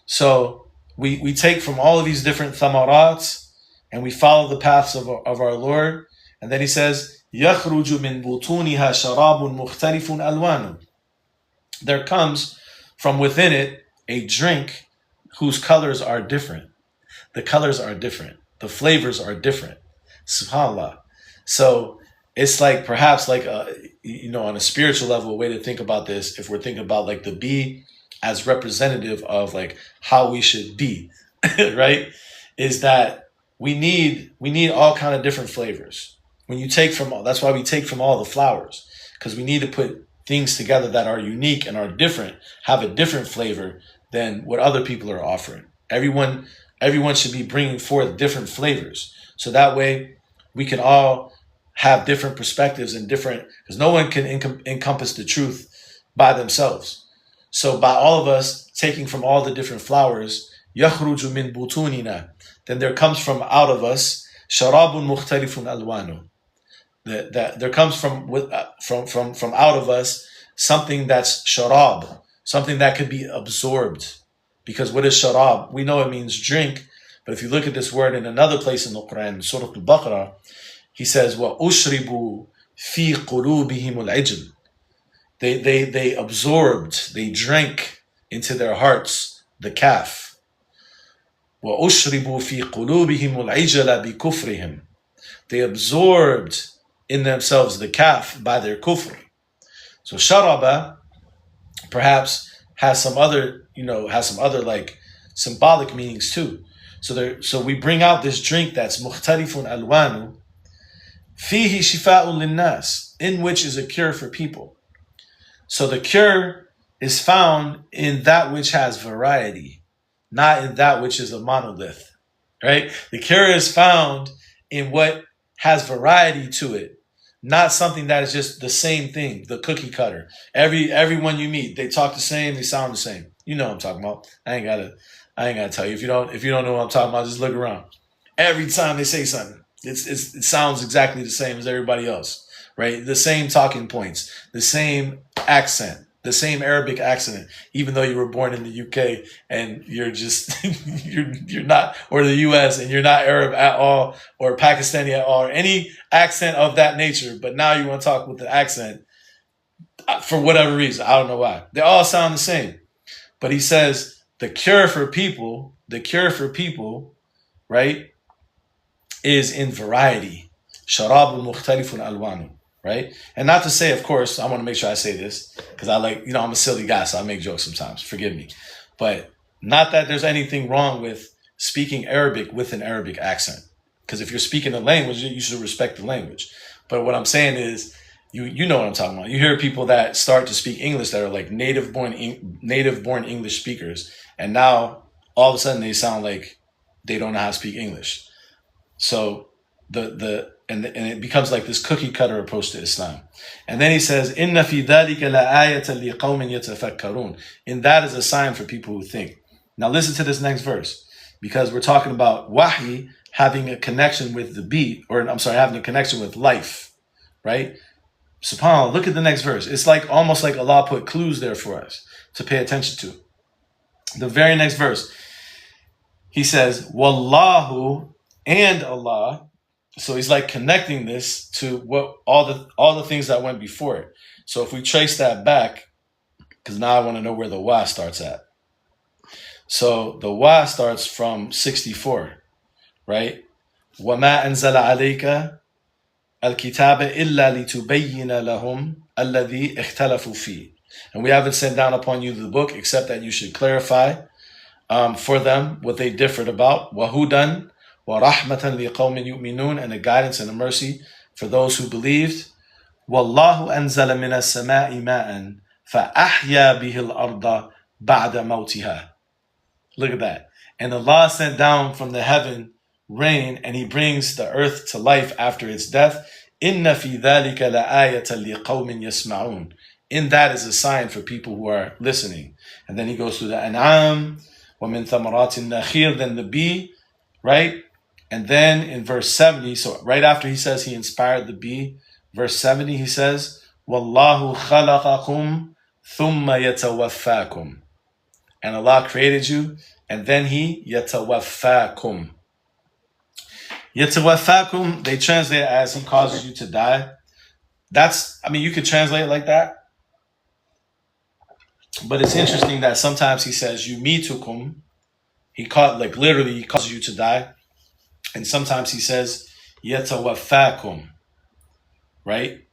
So we take from all of these different thamarat and we follow the paths of our Lord. And then he says, يَخْرُجُ مِن بُطُونِهَا شَرَابٌ مُخْتَلِفٌ أَلْوَانُ. There comes from within it a drink whose colors are different. The colors are different. The flavors are different. SubhanAllah. So it's like perhaps like on a spiritual level, a way to think about this, if we're thinking about like the bee as representative of like how we should be, right? Is that we need all kind of different flavors. That's why we take from all the flowers, because we need to put things together that are unique and are different, have a different flavor than what other people are offering. Everyone should be bringing forth different flavors. So that way we can all have different perspectives and different, because no one can encompass the truth by themselves. So by all of us taking from all the different flowers, يَخْرُجُ مِن بُطُونِنَا, then there comes from out of us, شَرَابٌ مُخْتَلِفٌ أَلْوَانُ, that there comes from out of us something that's sharab, something that could be absorbed. Because what is sharab? We know it means drink, but if you look at this word in another place in the Qur'an, Surah Al-Baqarah, he says, وَأُشْرِبُوا فِي قُلُوبِهِمُ الْعِجْلِ. They absorbed, they drank into their hearts the calf. وَأُشْرِبُوا فِي قُلُوبِهِمُ الْعِجْلَ بِكُفْرِهِمْ. They absorbed in themselves the calf by their kufr. So sharaba perhaps has some other like symbolic meanings too. So we bring out this drink that's mukhtalifun alwanu, fihi shifa'un linnas, in which is a cure for people. So the cure is found in that which has variety, not in that which is a monolith, right? The cure is found in what has variety to it, not something that is just the same thing, the cookie cutter. Everyone you meet, they talk the same, they sound the same. You know what I'm talking about. I ain't gotta tell you. If you don't know what I'm talking about, just look around. Every time they say something, it sounds exactly the same as everybody else, right? The same talking points, the same accent, the same Arabic accent, even though you were born in the UK and you're just you're not, or the US, and you're not Arab at all, or Pakistani at all, or any accent of that nature. But now you want to talk with the accent for whatever reason. I don't know why. They all sound the same. But he says the cure for people, right, is in variety. Sharabun mukhtalifun alwanu. Right? And not to say, of course, I want to make sure I say this, because I'm a silly guy, so I make jokes sometimes. Forgive me. But not that there's anything wrong with speaking Arabic with an Arabic accent. Because if you're speaking a language, you should respect the language. But what I'm saying is, you know what I'm talking about. You hear people that start to speak English that are like native-born English speakers, and now all of a sudden they sound like they don't know how to speak English. So and it becomes like this cookie cutter approach to Islam. And then he says, "Inna fi dhalika la'ayatan liqawmin yatafakkarun." In that is a sign for people who think. Now listen to this next verse, because we're talking about wahi having a connection with the beat, having a connection with life, right? SubhanAllah, look at the next verse. It's like almost like Allah put clues there for us to pay attention to. The very next verse, he says, "Wallahu," and Allah. So he's like connecting this to what all the things that went before it. So if we trace that back, because now I want to know where the wa starts at. So the wa starts from 64, right? وَمَا أَنزَلَ عَلَيْكَ الْكِتَابَ إِلَّا لِتُبَيِّنَ لَهُمْ الَّذِي اخْتَلَفُوا فِيهِ. And we haven't sent down upon you the book except that you should clarify for them what they differed about. وَهُدًا وَرَحْمَةً لِقَوْمٍ يُؤْمِنُونَ, and a guidance and a mercy for those who believed. وَاللَّهُ أَنزَلَ مِنَ السَّمَاءِ مَاءً فَأَحْيَا بِهِ الْأَرْضَ بَعْدَ مَوْتِهَا. Look at that. And Allah sent down from the heaven rain, and He brings the earth to life after its death. إِنَّ فِي ذَلِكَ لَآيَةً لِقَوْمٍ يَسْمَعُونَ. In that is a sign for people who are listening. And then he goes through the An'am, وَمِن ثَمَرَاتِ النَّخِيلِ, then the bee, right? And then in verse 70, so right after he says he inspired the bee, verse 70 he says, وَاللَّهُ خَلَقَكُمْ ثُمَّ يَتَوَفَّاكُمْ. And Allah created you, and then He يَتَوَفَّاكُمْ. يَتَوَفَّاكُمْ, they translate it as He causes you to die. You could translate it like that. But it's interesting that sometimes He says, يُمِيتُكُمْ. He causes you to die. And sometimes He says, يَتَوَفَّاكُمْ. Right?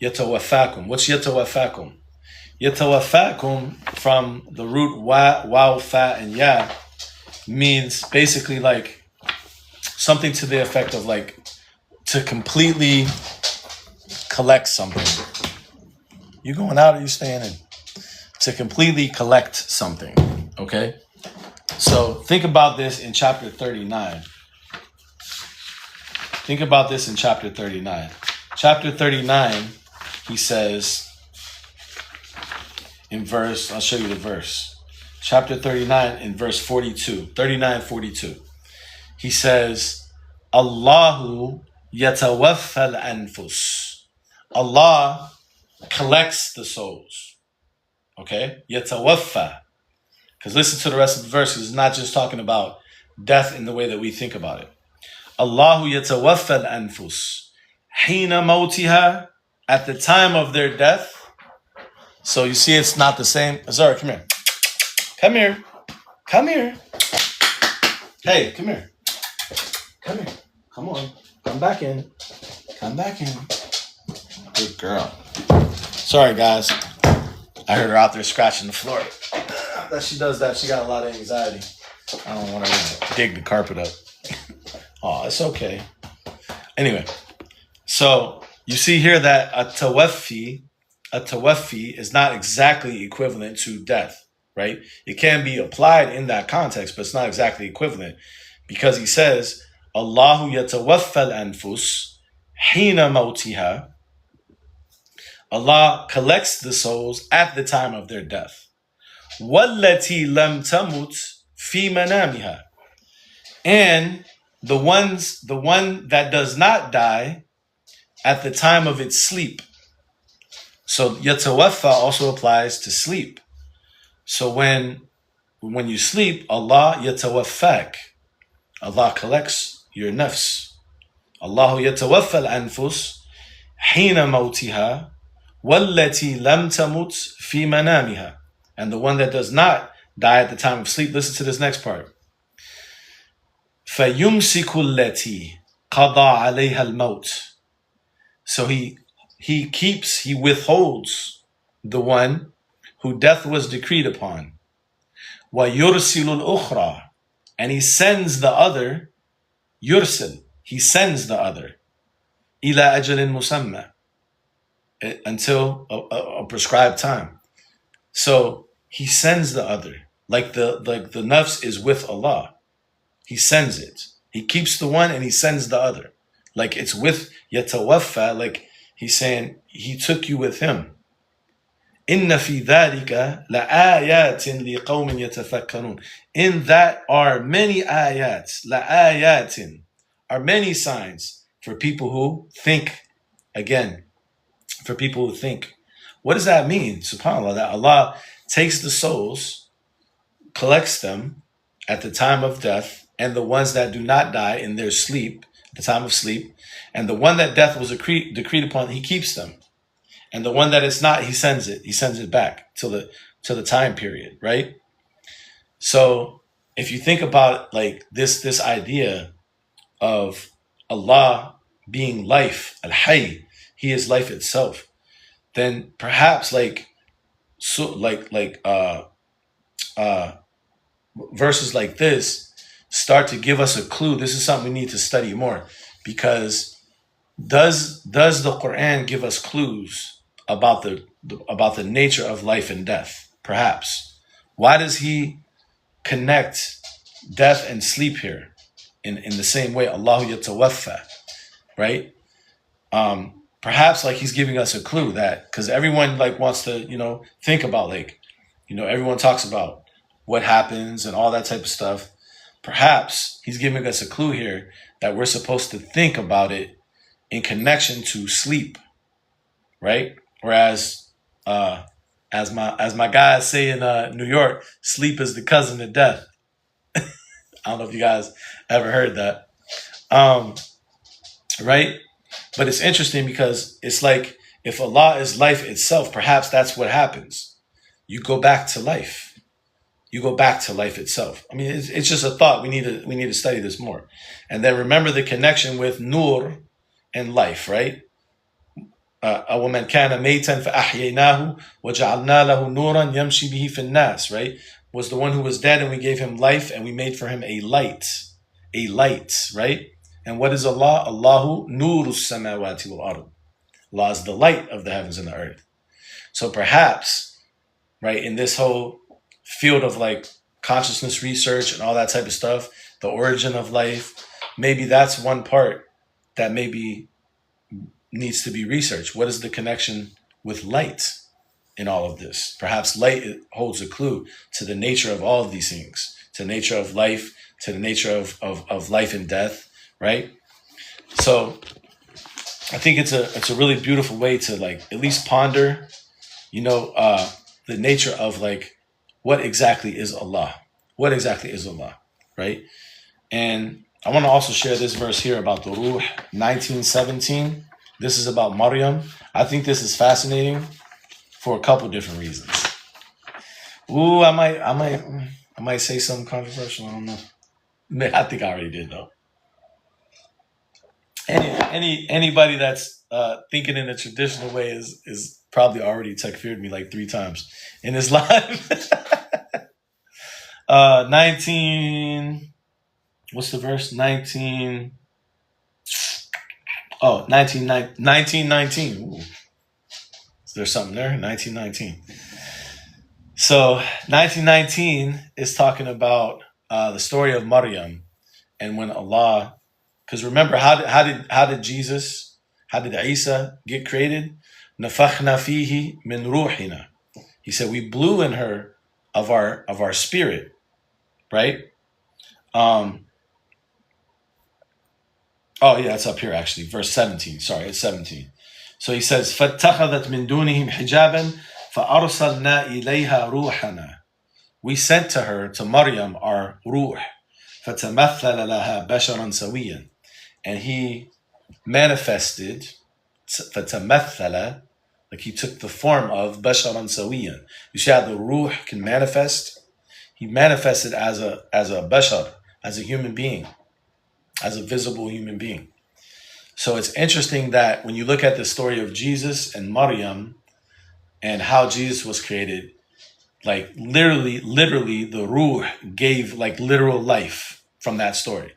يَتَوَفَّاكُمْ. What's يَتَوَفَّاكُمْ? يَتَوَفَّاكُمْ, from the root waw, fa, and ya, means basically like something to the effect of like to completely collect something. You going out or you staying in? To completely collect something. Okay? So think about this in chapter 39. Think about this in chapter 39. chapter 39, he says in verse, I'll show you the verse. Chapter 39 in verse 42, 39:42. He says, Allahu yatawaffa al-anfus. Allah collects the souls. Okay? Yatawaffa. Because listen to the rest of the verse. It's not just talking about death in the way that we think about it. Allahu yatawaffa al-anfus. Hina mawtiha. At the time of their death. So you see it's not the same. Azar, come here. Come here. Come here. Hey, come here. Come here. Come on. Come back in. Come back in. Good girl. Sorry, guys. I heard her out there scratching the floor. That she does that. She got a lot of anxiety. I don't want her to dig the carpet up. Oh, it's okay. Anyway, so you see here that a tawaffi is not exactly equivalent to death, right? It can be applied in that context, but it's not exactly equivalent because he says, Allahu yatawaffa al-anfus hina mawtiha. Allah collects the souls at the time of their death. وَالَّتِي لَمْ تَمُتْ فِي مَنَامِهَا. And the one that does not die at the time of its sleep. So yatawaffa also applies to sleep. So when you sleep, Allah yatawaffak. Allah collects your nafs. Allahu yatawaffa al-anfus hina mawtiha wallati lam tamut fi manamiha. And the one that does not die at the time of sleep. Listen to this next part. فَيُمْسِكُ الَّتِي قَضَى عَلَيْهَا الْمَوْتِ. So he withholds the one who death was decreed upon. وَيُرْسِلُ الْأُخْرَى. And he sends the other, يُرْسِل. He sends the other. إِلَى أَجَلٍ مُسَمَّى. Until a prescribed time. So he sends the other. Like the nafs is with Allah. He sends it. He keeps the one and he sends the other. Like it's with yatawaffa, like he's saying he took you with him. Inna fi dhalika la ayatin li qawmin yatafakkarun. In that are many ayats, la ayatin, are many signs for people who think. Again, for people who think. What does that mean? SubhanAllah, that Allah takes the souls, collects them at the time of death, and the ones that do not die in their sleep, the time of sleep, and the one that death was decreed upon, he keeps them. And the one that it's not, he sends it back to the time period, right? So if you think about like this idea of Allah being life, Al-Hayy, he is life itself, then perhaps verses like this start to give us a clue. This is something we need to study more, because does the Qur'an give us clues about the nature of life and death? Perhaps. Why does he connect death and sleep here in the same way? Allahu yatawaffa, right? Perhaps like he's giving us a clue that, because everyone like wants to think about everyone talks about what happens and all that type of stuff. Perhaps he's giving us a clue here that we're supposed to think about it in connection to sleep, right? Whereas, as my guys say in New York, sleep is the cousin of death. I don't know if you guys ever heard that, right? But it's interesting because it's like if Allah is life itself, perhaps that's what happens. You go back to life. You go back to life itself. I mean, it's just a thought. We need to study this more. And then remember the connection with nur and life, right? وَمَنْ كَانَ مَيْتًا فَأَحْيَيْنَاهُ وَجَعَلْنَا لَهُ نُورًا يَمْشِي بِهِ فِي النَّاسِ, right? Was the one who was dead and we gave him life and we made for him a light, right? And what is Allah? Allahu nuru samawati wal ard. Allah is the light of the heavens and the earth. So perhaps, right, in this whole field of like consciousness research and all that type of stuff, the origin of life, maybe that's one part that maybe needs to be researched. What is the connection with light in all of this? Perhaps light holds a clue to the nature of all of these things, to the nature of life, to the nature of life and death, right? So I think it's a really beautiful way to like at least ponder, the nature of like what exactly is Allah? What exactly is Allah, right? And I want to also share this verse here about the Ruh, 1917. This is about Maryam. I think this is fascinating for a couple different reasons. Ooh, I might say something controversial. I don't know. I think I already did though. Anybody that's thinking in a traditional way is probably already takfired me like 3 times in his life. 19. What's the verse? 1919. Ooh. Is there something there? 1919. So 1919 is talking about the story of Maryam, and when Allah, because remember how did Isa get created? Nafakhna fihi min ruhina. He said we blew in her of our spirit, right? Oh yeah, it's up here actually, verse 17. Sorry, it's 17. So he says, فَاتَّخَذَتْ مِن دُونِهِمْ حِجَابًا فَأَرْسَلْنَا إِلَيْهَا رُوحَنَا. We sent to her, to Maryam, our ruh. فَتَمَثَّلَ لَهَا بَشَرًا سَوِيًّا. And he manifested, فَتَمَثَّلَ, like he took the form of بَشَرًا سَوِيًّا. You see how the ruh can manifest? He manifested as a bashar, as a human being, as a visible human being. So it's interesting that when you look at the story of Jesus and Maryam and how Jesus was created, like literally the ruh gave like literal life from that story.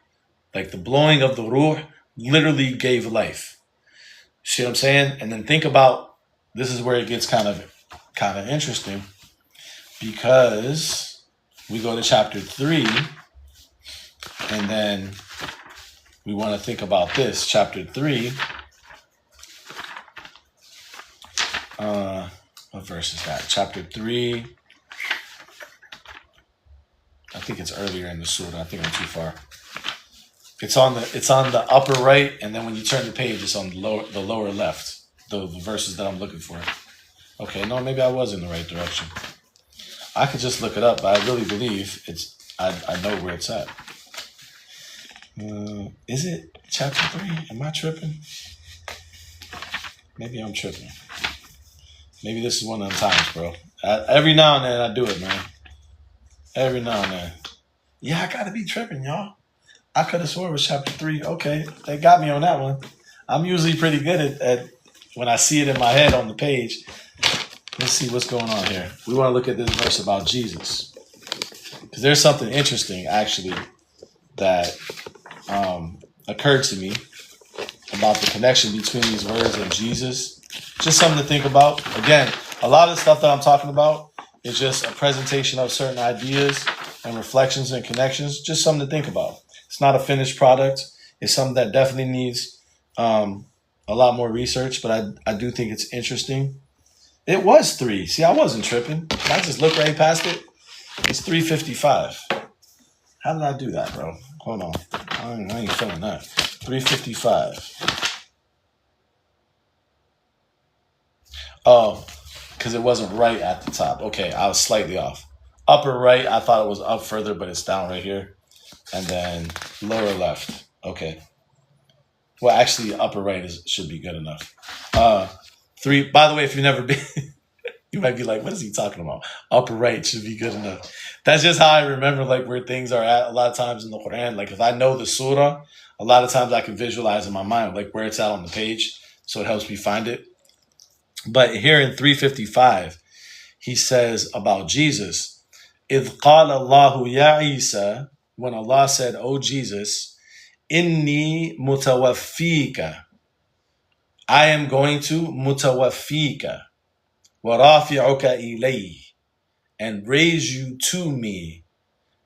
Like the blowing of the ruh literally gave life. See what I'm saying? And then think about, this is where it gets kind of interesting, because we go to chapter 3 and then we want to think about this. Chapter 3. What verse is that? Chapter 3. I think it's earlier in the surah. I think I'm too far. It's on the upper right, and then when you turn the page, it's on the lower left. The verses that I'm looking for. Okay, no, maybe I was in the right direction. I could just look it up, but I really believe I know where it's at. Is it chapter 3? Am I tripping? Maybe I'm tripping. Maybe this is one of them times, bro. Every now and then I do it, man. Every now and then. Yeah, I gotta be tripping, y'all. I could have swore it was chapter 3. Okay, they got me on that one. I'm usually pretty good at when I see it in my head on the page. Let's see what's going on here. We want to look at this verse about Jesus, because there's something interesting actually that occurred to me about the connection between these words and Jesus. Just something to think about. Again, a lot of the stuff that I'm talking about is just a presentation of certain ideas and reflections and connections. Just something to think about. It's not a finished product. It's something that definitely needs a lot more research, but I do think it's interesting. It was 3. See, I wasn't tripping. I just looked right past it. It's 3:55. How did I do that, bro? Hold on. I ain't feeling that. 3:55. Oh, because it wasn't right at the top. Okay, I was slightly off. Upper right, I thought it was up further, but it's down right here. And then lower left. Okay. Well, actually, upper right should be good enough. 3. By the way, if you've never been, you might be like, "What is he talking about?" Upper right should be good enough. That's just how I remember like where things are at a lot of times in the Qur'an. Like if I know the surah, a lot of times I can visualize in my mind like where it's at on the page, so it helps me find it. But here in 3:55, he says about Jesus, إِذْ قَالَ اللَّهُ يَا عِيسَى, when Allah said, "O Jesus, inni mutawaffika, I am going to mutawaffika, wa rafi'uka ilayh, and raise you to me."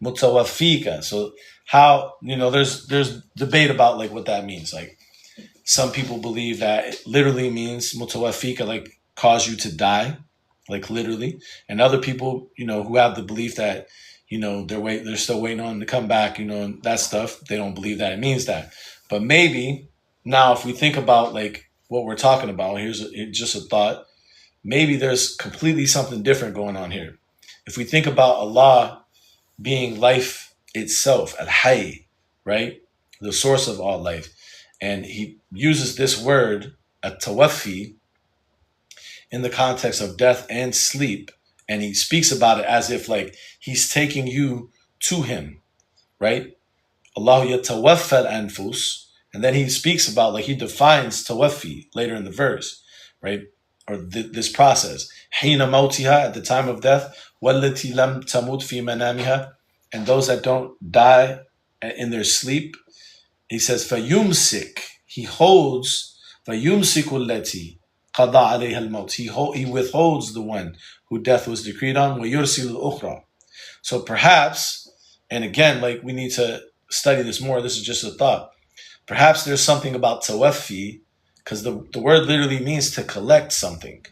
Mutawaffika. So how, there's debate about like what that means. Like Some people believe that it literally means mutawafika, like cause you to die, like literally. And other people, who have the belief that, they're still waiting on him to come back, and that stuff. They don't believe that it means that. But maybe now, if we think about like what we're talking about, just a thought. Maybe there's completely something different going on here. If we think about Allah being life itself, Al-Hayy, right? The source of all life. And he uses this word, at-tawaffi, in the context of death and sleep. And he speaks about it as if like he's taking you to him, right? Allah yatawaffa al-anfus. And then he speaks about, like he defines tawaffi later in the verse, right? Or this process. حين موتها, at the time of death. والتي لم تمut في منامها. And those that don't die in their sleep. He says, فَيُمْسِك, he holds, فَيُمْسِكُ الَّتِي قَضَى عَلَيْهَا الْمَوْتِ, he withholds the one who death was decreed on, وَيُرْسِلُ الْأُخْرَى. So perhaps, and again, like we need to study this more, this is just a thought, perhaps there's something about tawaffi, because the word literally means to collect something.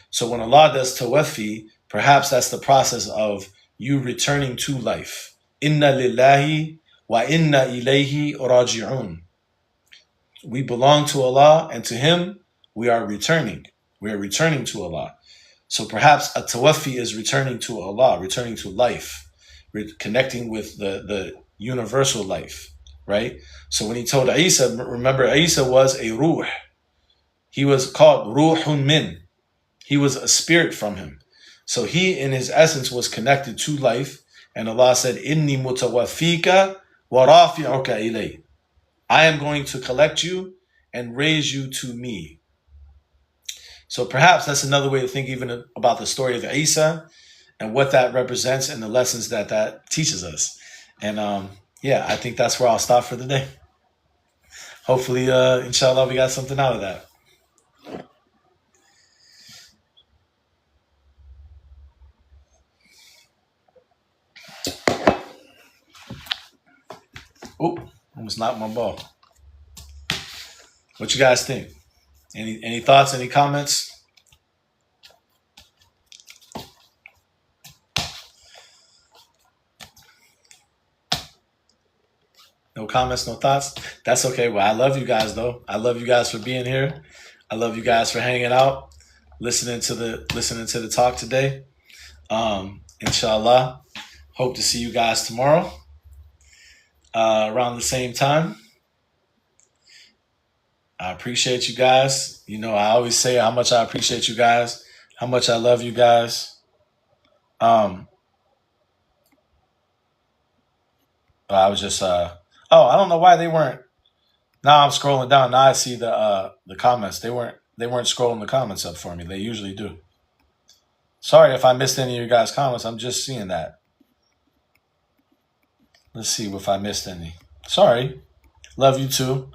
So when Allah does tawaffi, perhaps that's the process of you returning to life. Inna lillahi wa inna ilayhi raji'un. We belong to Allah, and to Him we are returning. We are returning to Allah. So perhaps a tawaffi is returning to Allah, returning to life, connecting with the universal life, right? So when he told Isa, remember Isa was a ruh. He was called ruhun min. He was a spirit from him. So he, in his essence, was connected to life. And Allah said, Inni mutawaffika wa rafi'uka ilay. I am going to collect you and raise you to me. So perhaps that's another way to think even about the story of Isa and what that represents and the lessons that teaches us. And I think that's where I'll stop for the day. Hopefully, inshallah, we got something out of that. Oh, almost knocked my ball. What you guys think? Any thoughts, any comments? No comments, no thoughts? That's okay. Well, I love you guys though. I love you guys for being here. I love you guys for hanging out, listening to the talk today. Inshallah. Hope to see you guys tomorrow. Around the same time. I appreciate you guys. I always say how much I appreciate you guys, how much I love you guys. I was just I don't know why they weren't. Now I'm scrolling down. Now I see the comments. They weren't scrolling the comments up for me. They usually do. Sorry if I missed any of your guys' comments. I'm just seeing that. Let's see if I missed any. Sorry. Love you too.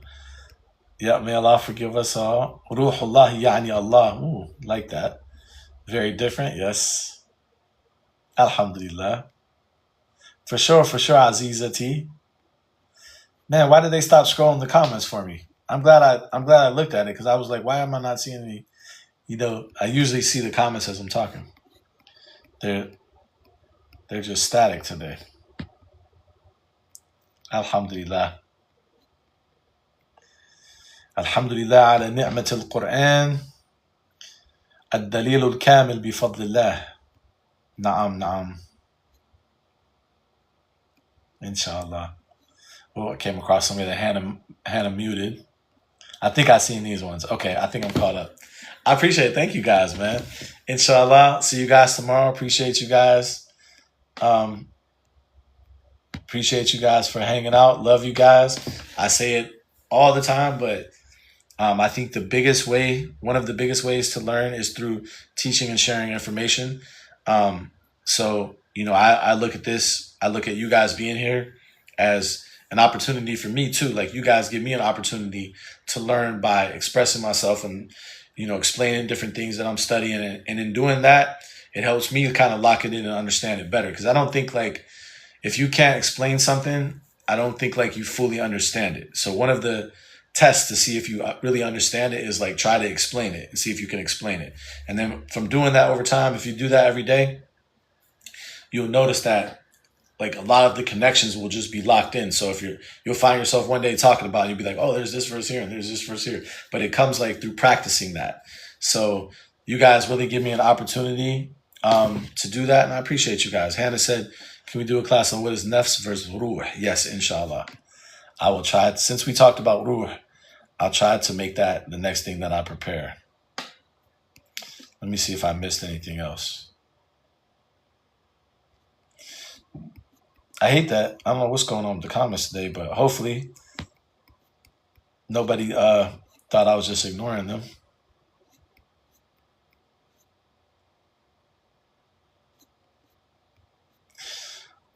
Yeah, may Allah forgive us all. Ruhullah yani Allah. Ooh, like that. Very different, yes. Alhamdulillah. For sure, Azizati. Man, why did they stop scrolling the comments for me? I'm glad I looked at it because I was like, why am I not seeing any? I usually see the comments as I'm talking. They're just static today. Alhamdulillah. Alhamdulillah ala ni'mat al-Qur'an. الدليل الكامل بفضل الله. نعم. Inshallah. Oh, I came across somebody that had him muted. I think I seen these ones. Okay, I think I'm caught up. I appreciate it. Thank you guys, man. Inshallah. See you guys tomorrow. Appreciate you guys. Appreciate you guys for hanging out. Love you guys. I say it all the time, but I think one of the biggest ways to learn is through teaching and sharing information. So, I look at this, I look at you guys being here as an opportunity for me too. Like you guys give me an opportunity to learn by expressing myself and, explaining different things that I'm studying. And in doing that, it helps me kind of lock it in and understand it better. Because I don't think like, if you can't explain something, I don't think like you fully understand it. So one of the test to see if you really understand it is like try to explain it and see if you can explain it. And then from doing that over time, if you do that every day, you'll notice that like a lot of the connections will just be locked in. So if you'll find yourself one day talking about it, you'll be like, oh, there's this verse here and there's this verse here. But it comes like through practicing that. So you guys really give me an opportunity to do that, and I appreciate you guys. Hannah said, can we do a class on what is nafs versus ruh? Yes, inshallah. I will try it. Since we talked about ruh, I'll try to make that the next thing that I prepare. Let me see if I missed anything else. I hate that. I don't know what's going on with the comments today, but hopefully nobody thought I was just ignoring them.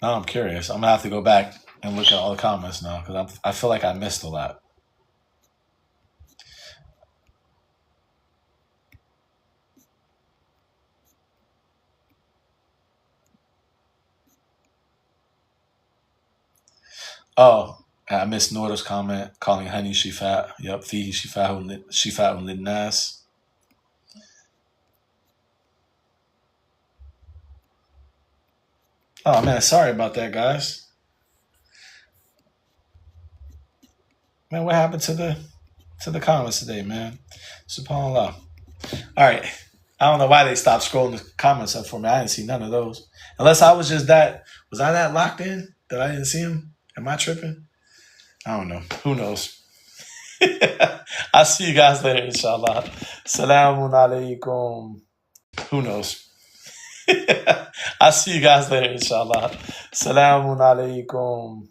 Now I'm curious. I'm going to have to go back and look at all the comments now because I feel like I missed a lot. Oh, I missed Norda's comment calling honey shifat. Yep, fihi shifa'un linnas. Oh man, sorry about that, guys. Man, what happened to the comments today, man? SubhanAllah. All right. I don't know why they stopped scrolling the comments up for me. I didn't see none of those. Unless I was just was I that locked in that I didn't see them? Am I tripping? I don't know. Who knows? I'll see you guys later, inshallah. Salamun alaikum. Who knows? I'll see you guys later, inshallah. Salamun alaikum.